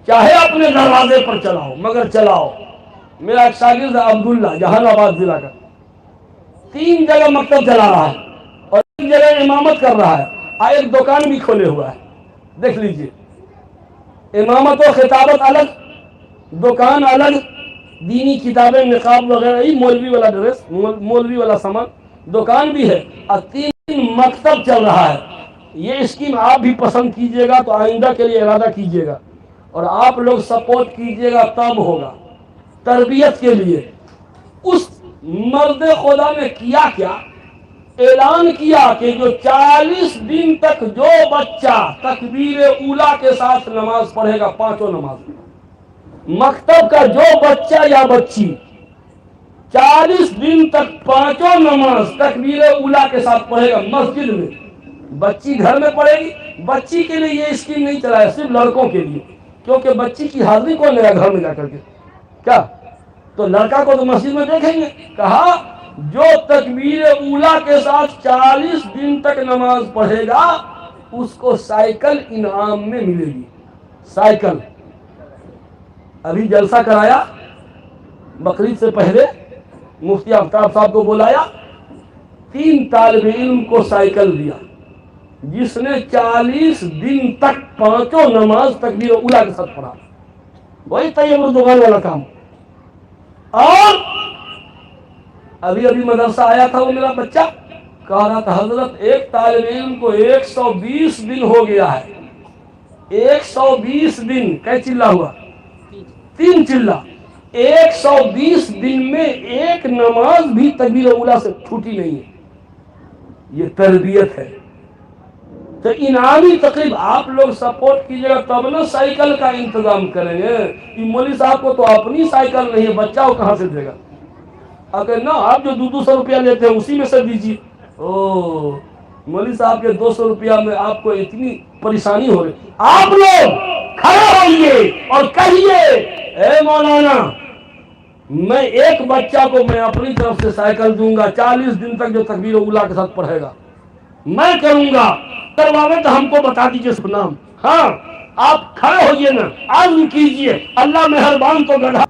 چاہے اپنے دروازے پر چلاؤ، مگر چلاؤ۔ میرا ایک شاگرد عبداللہ، جہان آباد ضلع کا، 3 جگہ مکتب چلا رہا ہے اور 1 جگہ امامت کر رہا ہے، ایک دکان بھی کھولے ہوا ہے۔ دیکھ لیجئے، امامت و خطابت الگ، دکان الگ، دینی کتابیں نقاب وغیرہ، ہی مولوی والا ڈریس، مولوی والا سامان، دکان بھی ہے، اور 3 مکتب چل رہا ہے۔ یہ اسکیم آپ بھی پسند کیجئے گا تو آئندہ کے لیے ارادہ کیجئے گا، اور آپ لوگ سپورٹ کیجئے گا تب ہوگا۔ تربیت کے لیے اس مرد خدا نے کیا کیا، اعلان کیا کہ جو 40 دن تک جو بچہ تکبیر اولیٰ کے ساتھ نماز پڑھے گا، 5 نماز، مکتب کا جو بچہ یا بچی 40 دن تک 5 نماز تکبیر اولیٰ کے ساتھ پڑھے گا مسجد میں، بچی گھر میں پڑھے گی۔ بچی کے لیے یہ اسکیم نہیں چلایا، صرف لڑکوں کے لیے، کیونکہ بچی کی حاضری کون لے گا گھر میں جا کر کے؟ کیا تو لڑکا کو تو مسجد میں دیکھیں گے۔ کہا جو تکبیر اولیٰ کے ساتھ 40 دن تک نماز پڑھے گا اس کو سائیکل انعام میں ملے گی، سائیکل۔ ابھی جلسہ کرایا بقرعید سے پہلے، مفتی آفتاب صاحب کو بلایا، 3 طالب علم کو سائیکل دیا، جس نے 40 دن تک 5 نماز تکبیر اولا کے ساتھ پڑھا، وہی طیب اردوغان والا کام۔ اور ابھی مدرسہ آیا تھا وہ میرا بچہ کہہ رہا تھا حضرت ایک طالب علم کو 120 دن ہو گیا ہے، 120 دن کئی چلہ ہوا، 3 چلہ، 120 دن میں ایک نماز بھی تکبیر اولا سے چھوٹی نہیں ہے۔ یہ تربیت ہے۔ تو انعامی تقریب آپ لوگ سپورٹ کیجیے گا تب نا سائیکل کا انتظام کریں گے۔ یہ مولوی صاحب کو تو اپنی سائیکل نہیں ہے، بچہ کو کہاں سے دے گا؟ اگر نہ آپ جو 200 روپیہ لیتے ہیں اسی میں سے دیجیے۔ او مولوی صاحب کے 200 روپیہ میں آپ کو اتنی پریشانی ہو رہی، آپ لوگ کھڑے ہوئیے اور کہیے اے مولانا میں ایک بچہ کو میں اپنی طرف سے سائیکل دوں گا، 40 دن تک جو تکبیر اولا کے ساتھ پڑھے گا میں کروں گا۔ کرواوے تو ہم کو بتا دیجئے اس نام۔ ہاں آپ کھڑے ہوئیے نا، عزم کیجئے، اللہ مہربان تو گڑھا۔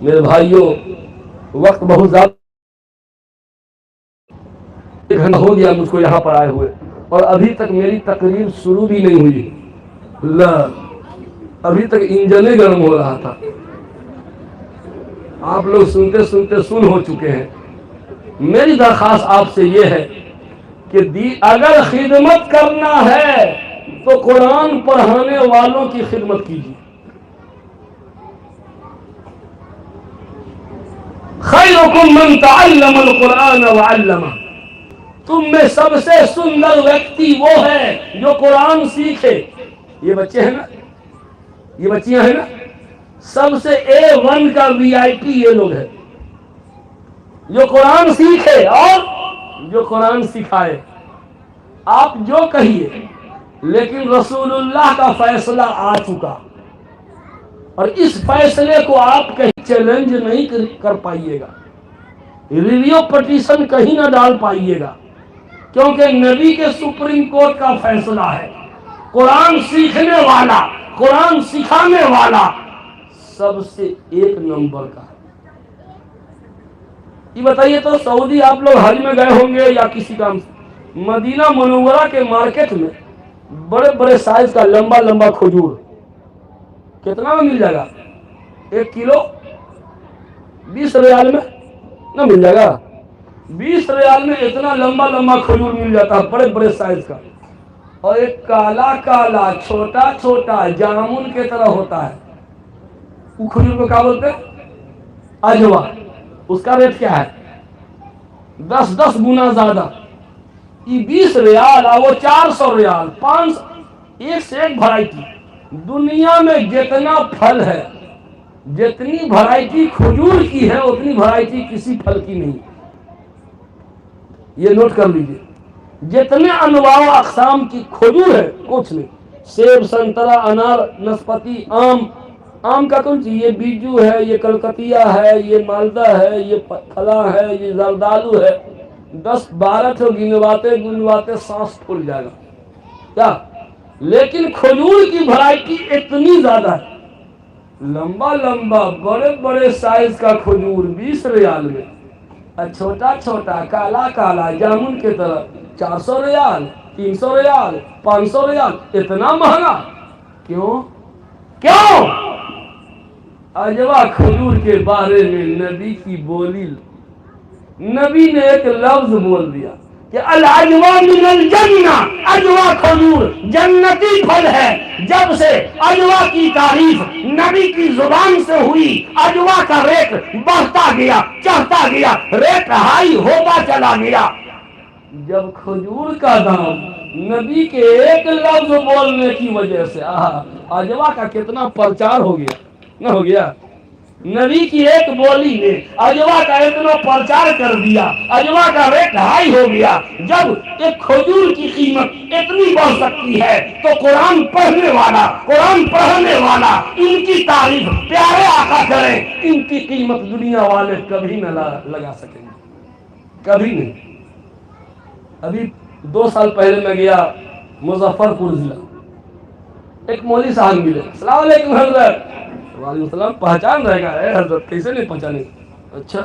میرے بھائیوں وقت بہت زیادہ، 1 گھنٹہ ہو گیا مجھ کو یہاں پر آئے ہوئے اور ابھی تک میری تقریر شروع بھی نہیں ہوئی۔ اللہ ابھی تک انجن ہی گرم ہو رہا تھا۔ آپ لوگ سنتے سنتے سن ہو چکے ہیں۔ میری درخواست آپ سے یہ ہے کہ اگر خدمت کرنا ہے تو قرآن پڑھانے والوں کی خدمت کیجیے۔ خیرکم من تعلم القرآن وعلمہ، تم میں سب سے سندر ویکتی وہ ہے جو قرآن سیکھے۔ یہ بچے ہیں نا، یہ بچیاں ہیں نا، سب سے A1 کا VIP یہ لوگ ہیں جو قرآن سیکھے اور جو قرآن سکھائے۔ آپ جو کہیے، لیکن رسول اللہ کا فیصلہ آ چکا اور اس فیصلے کو آپ کہیں چیلنج نہیں کر پائیے گا، ریویو پٹیشن کہیں نہ ڈال پائیے گا، کیونکہ نبی کے سپریم کورٹ کا فیصلہ ہے۔ قرآن سیکھنے والا، قرآن سکھانے والا سب سے 1 نمبر کا ہے۔ یہ بتائیے تو سعودی آپ لوگ حج میں گئے ہوں گے یا کسی کام سے، مدینہ منورہ کے مارکیٹ میں بڑے بڑے سائز کا لمبا لمبا کھجور کتنا میں مل جائے گا؟ 1 کلو 20 ریال میں نہ مل جائے گا؟ 20 ریال میں اتنا لمبا لمبا کھجور مل جاتا ہے، بڑے بڑے سائز کا، اور ایک کالا کالا چھوٹا چھوٹا جامن کی طرح ہوتا ہے، وہ کھجور کو کیا بولتے ہیں؟ اجوا۔ اس کا ریٹ کیا ہے؟ 10 گنا زیادہ۔ یہ 20 ریال اور وہ 400 ریال، 500، ایک سے ایک بھرائٹی۔ دنیا میں جتنا پھل ہے، جتنی بھرائٹی کھجور کی ہے اتنی بھرائٹی کسی پھل کی نہیں۔ یہ نوٹ کر لیجئے، جتنے انواع و اقسام کی کھجور ہے کچھ نہیں۔ سیب، سنترا، انار، نسپتی، آم کا کون سی، یہ بیجو ہے، یہ کلکتیا ہے، یہ مالدہ ہے، یہ پھلا ہے، یہ زردالو ہے، 10-12 تو گنواتے سانس پھول جائے گا کیا؟ لیکن کھجور کی بھرائٹی اتنی زیادہ ہے، لمبا لمبا بڑے بڑے سائز کا کھجور 20 ریال میں، اور چھوٹا چھوٹا کالا کالا جامن کی طرح 400 ریال، 300 ریال، 500 ریال۔ اتنا مہنگا کیوں؟ اجوا کھجور کے بارے میں نبی کی بولی، نبی نے ایک لفظ بول دیا کہ العجوا من الجنہ، اجوا کھجور جنتی پھل ہے۔ جب سے اجوا کی تعریف نبی کی زبان سے ہوئی، اجوا کا ریٹ بڑھتا گیا، چڑھتا گیا، ریٹ ہائی ہوتا چلا گیا۔ جب کھجور کا دام نبی کے ایک لفظ بولنے کی وجہ سے اجوا کا کتنا پرچار ہو گیا، نہ ہو گیا؟ نبی کی ایک بولی نے اجوا کا اتنا پرچار کر دیا، اجوا کا ریٹ ہائی ہو گیا۔ جب ایک کھجور کی قیمت اتنی بڑھ سکتی ہے تو قرآن پڑھنے والا، قرآن پڑھنے والا ان کی تعریف پیارے آقا کریں، ان کی قیمت دنیا والے کبھی نہ لگا سکیں گے، کبھی نہیں۔ ابھی 2 سال پہلے میں گیا مظفر پور ضلع، ایک مولوی صاحب ملے، السلام علیکم حضرت۔ وعلیکم السلام۔ پہچان رہے گا؟ اے حضرت کیسے نہیں پہچانے؟ اچھا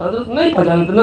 حضرت نہیں پہچانتے نا؟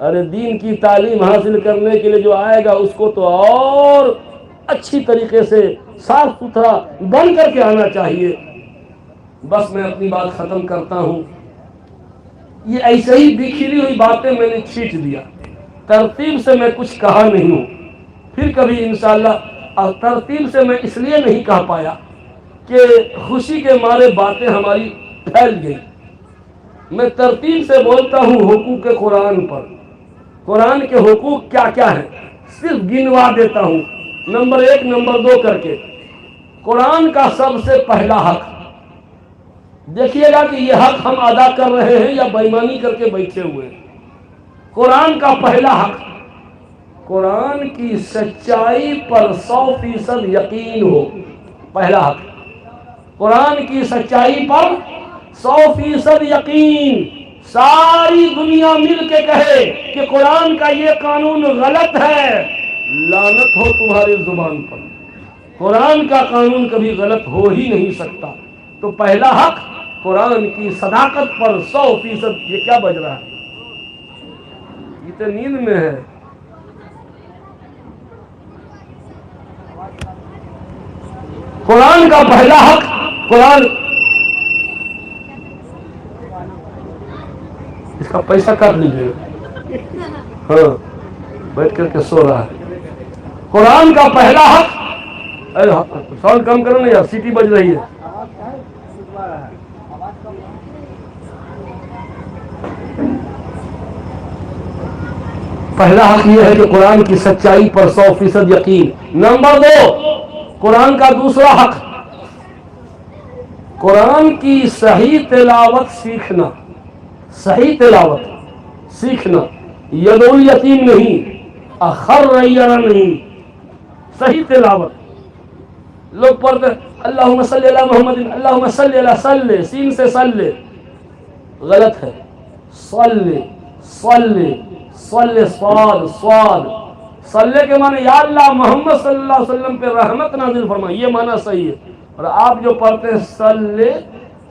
ارے دین کی تعلیم حاصل کرنے کے لیے جو آئے گا اس کو تو اور اچھی طریقے سے صاف ستھرا بن کر کے آنا چاہیے. بس میں اپنی بات ختم کرتا ہوں. یہ ایسے ہی بکھری ہوئی باتیں میں نے چھینٹ دیا, ترتیب سے میں کچھ کہا نہیں ہوں. پھر کبھی انشاءاللہ. اور ترتیب سے میں اس لیے نہیں کہہ پایا کہ خوشی کے مارے باتیں ہماری پھیل گئی. میں ترتیب سے بولتا ہوں حقوق قرآن پر. قرآن کے حقوق کیا کیا ہیں صرف گنوا دیتا ہوں نمبر 1 نمبر 2 کر کے. قرآن کا سب سے پہلا حق, دیکھیے گا کہ یہ حق ہم ادا کر رہے ہیں یا بےایمانی کر کے بیٹھے ہوئے ہیں. قرآن کا پہلا حق, قرآن کی سچائی پر 100% یقین ہو. پہلا حق قرآن کی سچائی پر 100% یقین. ساری دنیا مل کے کہے کہ قرآن کا یہ قانون غلط ہے, لعنت ہو تمہاری زبان پر. قرآن کا قانون کبھی غلط ہو ہی نہیں سکتا. تو پہلا حق قرآن کی صداقت پر 100%. یہ کیا بج رہا ہے؟ یہ تو نیند میں ہے. قرآن کا پہلا حق, قرآن اس کا پیسہ کاٹ لیجیے. ہاں بیٹھ کر کے سو رہا ہے. قرآن کا پہلا حق, ساؤنڈ کم کرو نا یار, سیٹی بج رہی ہے. پہلا حق یہ ہے کہ قرآن کی سچائی پر 100% یقین. نمبر 2 قرآن کا دوسرا حق, قرآن کی صحیح تلاوت سیکھنا. صحیح تلاوت سیکھنا, ید الیتیم نہیں, اخر ریانہ نہیں. صحیح تلاوت. لوگ پڑھتے اللہم صلی علی محمد, اللہم صلی علی صلی, سین سے صلی, غلط ہے. صلی صلی صلی صاد صاد. صلی کے معنی یا اللہ محمد صلی اللہ علیہ وسلم پہ رحمت نازل فرما, یہ معنی صحیح ہے. اور آپ جو پڑھتے ہیں صلی,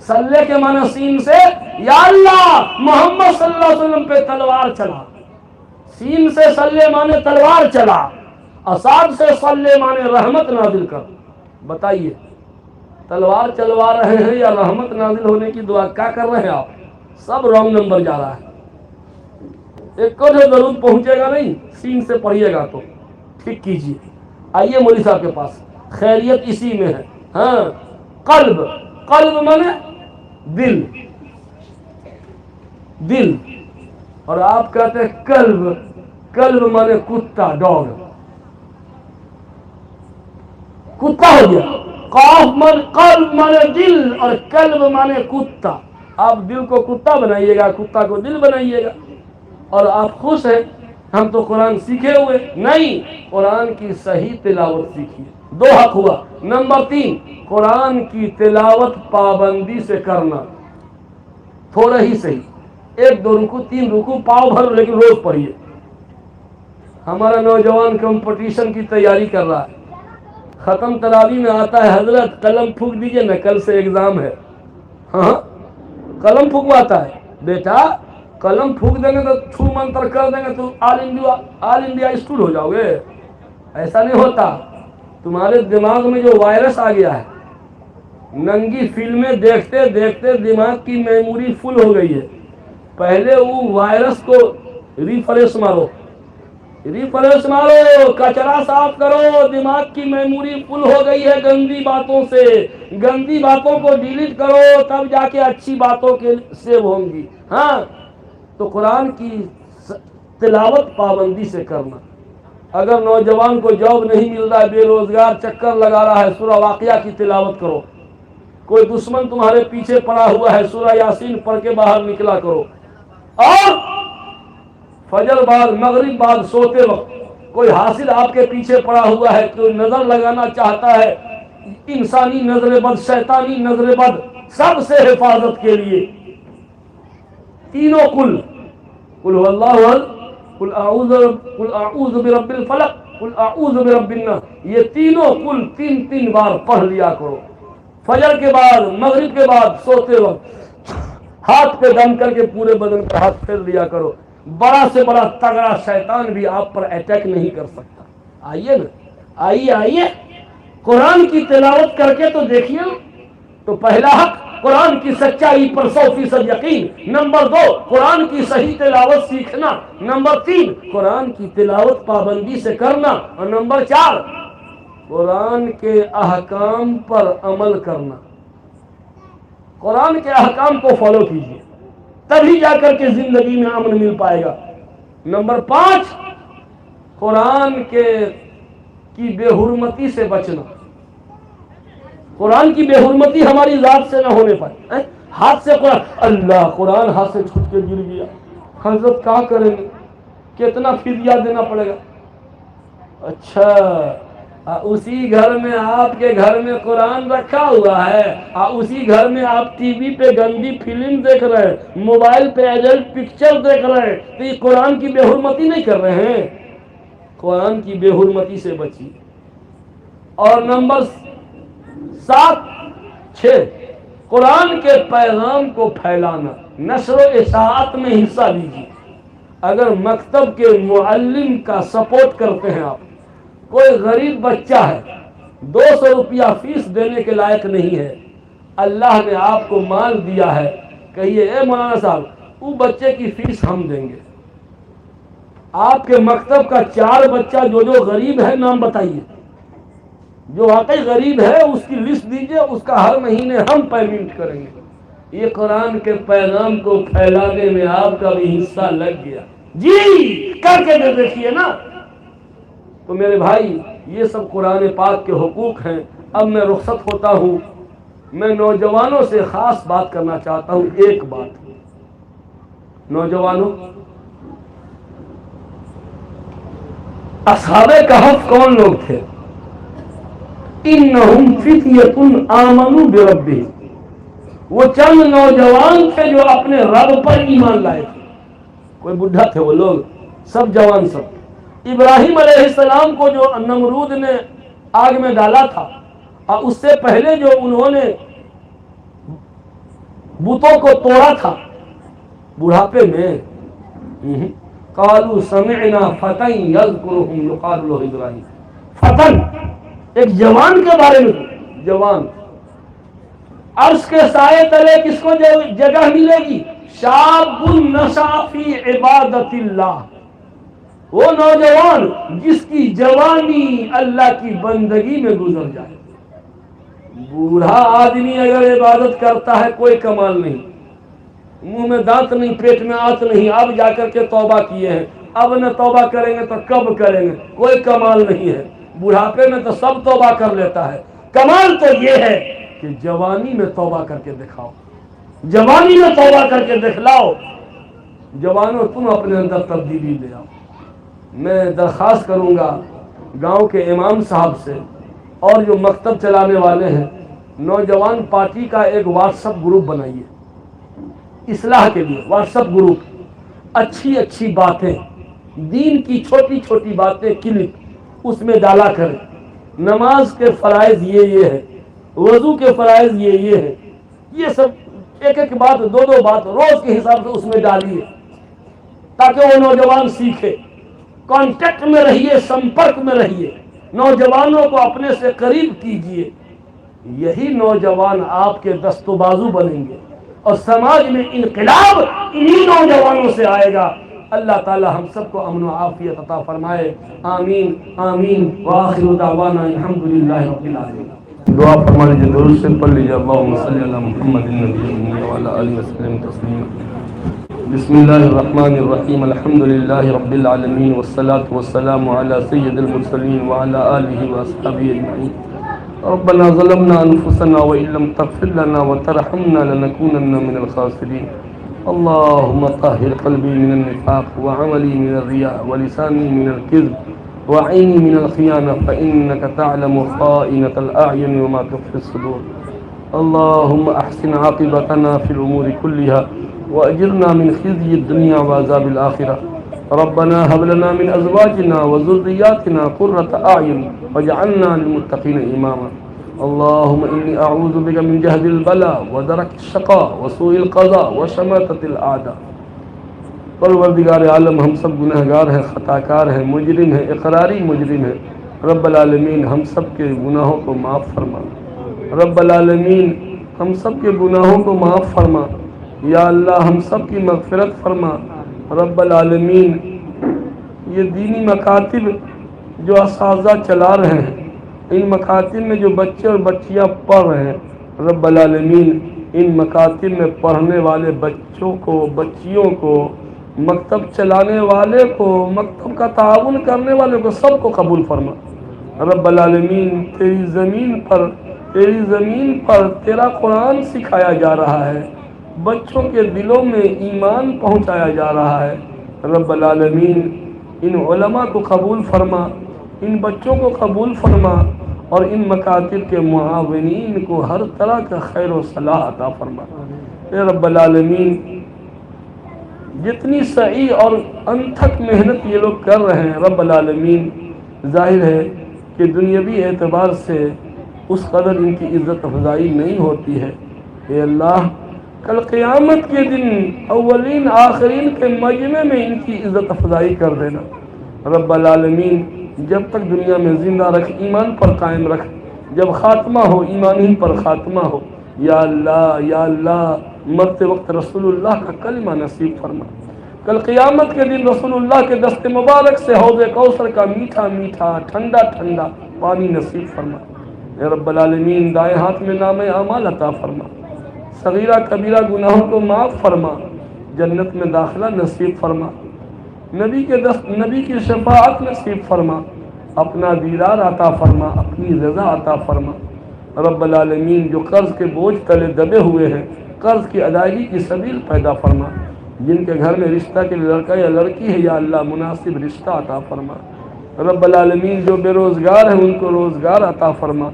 صلی کے معنی سین سے یا اللہ محمد صلی اللہ علیہ وسلم پہ تلوار چلا. سین سے صلی معنی تلوار چلا, اساد سے صلی معنی رحمت نازل کر. بتائیے تلوار چلوا رہے ہیں یا رحمت نازل ہونے کی دعا, کیا کر رہے ہیں آپ؟ سب رانگ نمبر جا رہا ہے. ایک کو جو ضرور پہنچے گا نہیں, سین سے پڑھیے گا تو ٹھیک کیجیے. آئیے مولوی صاحب کے پاس, خیریت اسی میں ہے. ہاں قلب, قلب مانے دل, دل. اور آپ کہتے ہیں قلب, قلب مانے کتا, ڈاگ, کتا ہو گیا. قاف من قلب مانے دل اور قلب مانے کتا. آپ دل کو کتا بنائیے گا, کتا کو دل بنائیے گا. اور آپ خوش ہیں ہم تو قرآن سیکھے ہوئے. نہیں, قرآن کی صحیح تلاوت سیکھیے. 2 حق ہوا. نمبر 3 قرآن کی تلاوت پابندی سے کرنا. تھوڑا ہی صحیح, 1-2 رکوع 3 رکوع پاؤ بھر, لیکن روز پڑھیے. ہمارا نوجوان کمپٹیشن کی تیاری کر رہا ہے. ختم تراویح میں آتا ہے حضرت قلم پھونک دیجئے نا, کل سے ایگزام ہے. ہاں قلم پھونکواتا ہے. بیٹا قلم پھونک دیں گے تو چھو منتر کر دیں گے تو آل انڈیا اسکول ہو جاؤ گے. ایسا نہیں ہوتا. تمہارے دماغ میں جو وائرس آ گیا ہے, ننگی فلمیں دیکھتے دیکھتے دماغ کی میموری فل ہو گئی ہے. پہلے وہ وائرس کو ریفریش مارو, ریفریش مارو, کچرا صاف کرو. دماغ کی میموری فل ہو گئی ہے گندی باتوں سے. گندی باتوں کو ڈیلیٹ کرو, تب جا کے اچھی باتوں کے سیو ہوں گی. ہاں تو قرآن کی تلاوت پابندی سے کرنا. اگر نوجوان کو جاب نہیں مل رہا ہے, بے روزگار چکر لگا رہا ہے, سورہ واقعہ کی تلاوت کرو. کوئی دشمن تمہارے پیچھے پڑا ہوا ہے, سورہ یاسین پڑھ کے باہر نکلا کرو. اور فجر بعد مغرب بعد سوتے وقت کوئی حاصل آپ کے پیچھے پڑا ہوا ہے, کوئی نظر لگانا چاہتا ہے, انسانی نظر بد, شیطانی نظر بد, سب سے حفاظت کے لیے تینوں کل, قل هو اللہ احد, قل اعوذ برب الفلق, قل اعوذ برب الناس, یہ تینوں کل 3 بار پڑھ لیا کرو. فجر کے بعد, مغرب کے بعد, سوتے وقت ہاتھ پہ دم کر کے پورے بدن پر ہاتھ پھیر لیا کرو. بڑا سے بڑا تگڑا شیطان بھی آپ پر اٹیک نہیں کر سکتا. آئیے نا، آئیے قرآن کی تلاوت کر کے تو دیکھیے. تو پہلا حق قرآن کی سچائی پر 100% یقین. نمبر 2 قرآن کی صحیح تلاوت سیکھنا. نمبر 3 قرآن کی تلاوت پابندی سے کرنا. اور نمبر 4 قرآن کے احکام پر عمل کرنا. قرآن کے احکام کو فالو کیجیے، تبھی جا کر کے زندگی میں امن مل پائے گا. نمبر 5 قرآن کی بے حرمتی سے بچنا. قرآن کی بے حرمتی ہماری ذات سے نہ ہونے پائے. ہاتھ سے قرآن ہاتھ سے چھوٹ کے گر گیا، حضرت کیا کریں گے؟ کتنا فدیہ دینا پڑے گا؟ اچھا، اسی گھر میں، آپ کے گھر میں قرآن رکھا ہوا ہے، اسی گھر میں آپ ٹی وی پہ گندی فلم دیکھ رہے ہیں، موبائل پہ ایڈلٹ پکچر دیکھ رہے ہیں، تو یہ قرآن کی بے حرمتی نہیں کر رہے ہیں؟ قرآن کی بے حرمتی سے بچیے. اور نمبر 6 قرآن کے پیغام کو پھیلانا، نشر و اشاعت میں حصہ لیجیے. اگر مکتب کے معلم کا سپورٹ کرتے ہیں آپ، کوئی غریب بچہ ہے 200 روپیہ فیس دینے کے لائق نہیں ہے، اللہ نے آپ کو مال دیا ہے، کہیے اے مولانا صاحب وہ بچے کی فیس ہم دیں گے. آپ کے مکتب کا 4 بچہ جو غریب ہے نام بتائیے، جو واقعی غریب ہے اس کی لسٹ دیجئے، اس کا ہر مہینے ہم پیمنٹ کریں گے. یہ قرآن کے پیغام کو پھیلانے میں آپ کا بھی حصہ لگ گیا. جی کر کے دیکھیے نا. تو میرے بھائی یہ سب قرآن پاک کے حقوق ہیں. اب میں رخصت ہوتا ہوں. میں نوجوانوں سے خاص بات کرنا چاہتا ہوں. ایک بات، نوجوانوں، اصحاب کہف کون لوگ تھے؟ انہم فتیۃ آمنوا بربہم، وہ چند نوجوان تھے جو اپنے رب پر ایمان لائے تھے. کوئی بڈھا تھے وہ لوگ؟ سب جوان سب. ابراہیم علیہ السلام کو جو نمرود نے آگ میں ڈالا تھا، اور اس سے پہلے جو انہوں نے بتوں کو توڑا تھا بڑھاپے میں، قالوا سمعنا فتى يذكرهم يقال له ابراہیم. فتن ایک جوان کے بارے میں، جوان. عرش کے سائے تلے کس کو جگہ ملے گی؟ شاب نشأ فی عبادت اللہ، وہ نوجوان جس کی جوانی اللہ کی بندگی میں گزر جائے. بوڑھا آدمی اگر عبادت کرتا ہے کوئی کمال نہیں، منہ میں دانت نہیں، پیٹ میں آنت نہیں، اب جا کر کے توبہ کیے ہیں، اب نہ توبہ کریں گے تو کب کریں گے؟ کوئی کمال نہیں ہے. بڑھاپے میں تو سب توبہ کر لیتا ہے. کمال تو یہ ہے کہ جوانی میں توبہ کر کے دکھاؤ، جوانی میں توبہ کر کے دکھلاؤ. جوانوں تم اپنے اندر تبدیلی لے آؤ. میں درخواست کروں گا گاؤں کے امام صاحب سے اور جو مکتب چلانے والے ہیں، نوجوان پارٹی کا ایک واٹس ایپ گروپ بنائیے اصلاح کے لیے. واٹس ایپ گروپ، اچھی اچھی باتیں، دین کی چھوٹی چھوٹی باتیں کلپ اس میں ڈالا کریں. نماز کے فرائض یہ ہے، وضو کے فرائض یہ ہے، یہ سب ایک ایک بات، دو بات روز کے حساب سے اس میں ڈالیے تاکہ وہ نوجوان سیکھے. کانٹیکٹ میں رہیے، سمپرک میں رہیے، نوجوانوں کو اپنے سے قریب کیجیے. یہی نوجوان آپ کے دست و بازو بنیں گے اور سماج میں انقلاب انہی نوجوانوں سے آئے گا. اللہ تعالی ہم سب کو امن و عافیت عطا فرمائے. آمین آمین. وآخر دعوانا الحمدللہ رب العالمین. دعا فرما لیجیے، درود سے پڑھ لیجیے. اللہم صلی علی محمد النبی وعلی آلہ وسلم تسلیما. بسم اللہ الرحمن الرحیم. الحمدللہ رب العالمین والصلاة والسلام علی سید المرسلین وعلی آلہ واصحابہ اجمعین. ربنا ظلمنا انفسنا وان لم تغفر لنا وترحمنا لنكونن من الخاسرین. اللهم طهر قلبي من النفاق وعملي من الرياء ولساني من الكذب وعيني من الخيانة فإنك تعلم خائنة الأعين وما تخفي الصدور. اللهم أحسن عاقبتنا في الأمور كلها وأجرنا من خزي الدنيا وعذاب الآخرة. ربنا هب لنا من أزواجنا وذرياتنا قرة أعين واجعلنا للمتقين إماما. اللهم إني أعوذ بك من جهد البلاء ودرك الشقاء وسوء القضاء وشماتة الأعداء. پروردگار عالم ہم سب گنہگار ہیں، خطا کار ہیں، مجرم ہیں، اقراری مجرم ہیں۔ رب العالمین ہم سب کے گناہوں کو معاف فرما۔ رب العالمین ہم سب کے گناہوں کو معاف فرما۔ یا اللہ ہم سب کی مغفرت فرما۔ رب العالمین یہ دینی مکاتب جو اساتذہ چلا رہے ہیں، ان مکاتب میں جو بچے اور بچیاں پڑھ رہے ہیں، رب العالمین ان مکاتب میں پڑھنے والے بچوں کو، بچیوں کو، مکتب چلانے والے کو، مکتب کا تعاون کرنے والے کو، سب کو قبول فرما۔ رب العالمین تیری زمین پر تیرا قرآن سکھایا جا رہا ہے، بچوں کے دلوں میں ایمان پہنچایا جا رہا ہے۔ رب العالمین ان علماء کو قبول فرما، ان بچوں کو قبول فرما، اور ان مکاتب کے معاونین کو ہر طرح کا خیر و صلاح عطا فرما۔ اے رب العالمین جتنی سعی اور انتھک محنت یہ لوگ کر رہے ہیں، رب العالمین ظاہر ہے کہ دنیاوی اعتبار سے اس قدر ان کی عزت افزائی نہیں ہوتی ہے۔ اے اللہ کل قیامت کے دن اولین آخرین کے مجمع میں ان کی عزت افزائی کر دینا۔ رب العالمین جب تک دنیا میں زندہ رکھ، ایمان پر قائم رکھ، جب خاتمہ ہو ایمان ہی پر خاتمہ ہو۔ یا اللہ مرتے وقت رسول اللہ کا کلمہ نصیب فرما۔ کل قیامت کے دن رسول اللہ کے دست مبارک سے حوض کوثر کا میٹھا میٹھا ٹھنڈا ٹھنڈا پانی نصیب فرما۔ اے رب العالمین دائیں ہاتھ میں نام اعمال عطا فرما، صغیرہ کبیرہ گناہوں کو معاف فرما، جنت میں داخلہ نصیب فرما، نبی کی شفاعت نصیب فرما، اپنا دیدار عطا فرما، اپنی رضا عطا فرما۔ رب العالمین جو قرض کے بوجھ تلے دبے ہوئے ہیں، قرض کی ادائیگی کی سبیل پیدا فرما۔ جن کے گھر میں رشتہ کے لڑکا یا لڑکی ہے، یا اللہ مناسب رشتہ عطا فرما۔ رب العالمین جو بے روزگار ہیں ان کو روزگار عطا فرما۔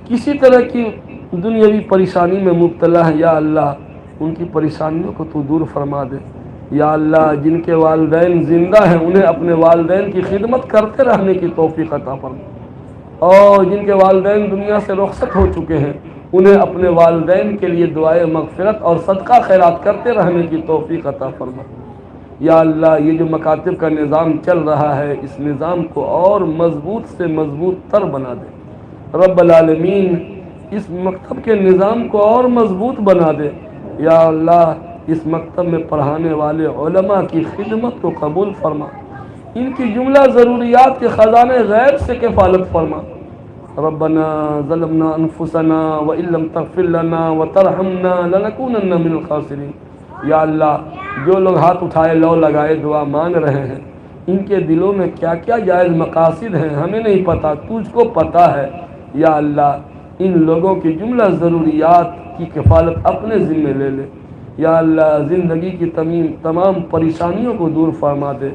کسی طرح کی دنیاوی پریشانی میں مبتلا ہے، یا اللہ ان کی پریشانیوں کو تو دور فرما دے۔ یا اللہ جن کے والدین زندہ ہیں انہیں اپنے والدین کی خدمت کرتے رہنے کی توفیق عطا فرما، اور جن کے والدین دنیا سے رخصت ہو چکے ہیں انہیں اپنے والدین کے لیے دعائے مغفرت اور صدقہ خیرات کرتے رہنے کی توفیق عطا فرما۔ یا اللہ یہ جو مکاتب کا نظام چل رہا ہے، اس نظام کو اور مضبوط سے مضبوط تر بنا دے۔ رب العالمین اس مکتب کے نظام کو اور مضبوط بنا دے۔ یا اللہ اس مکتب میں پڑھانے والے علماء کی خدمت کو قبول فرما، ان کی جملہ ضروریات کے خزانے غیب سے کفالت فرما۔ ربنا ظلمنا انفسنا وان لم تغفر لنا وترحمنا لنكونن من الخاسرین۔ یا اللہ جو لوگ ہاتھ اٹھائے لو لگائے دعا مانگ رہے ہیں، ان کے دلوں میں کیا کیا جائز مقاصد ہیں ہمیں نہیں پتہ، تجھ کو پتہ ہے۔ یا اللہ ان لوگوں کی جملہ ضروریات کی کفالت اپنے ذمے لے لے۔ یا اللہ زندگی کی تمام پریشانیوں کو دور فرما دے۔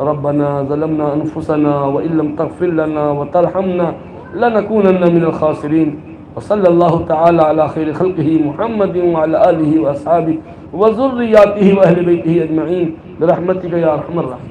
ربنا ظلمنا انفسنا وان لم تغفر لنا وترحمنا لنكونن من الخاسرین۔ وصلی اللہ تعالی علی خیر خلقہ محمد وعلی آلہ واصحابہ وذریاتہ واہل بیتہ اجمعین برحمتک یا ارحم الراحمین۔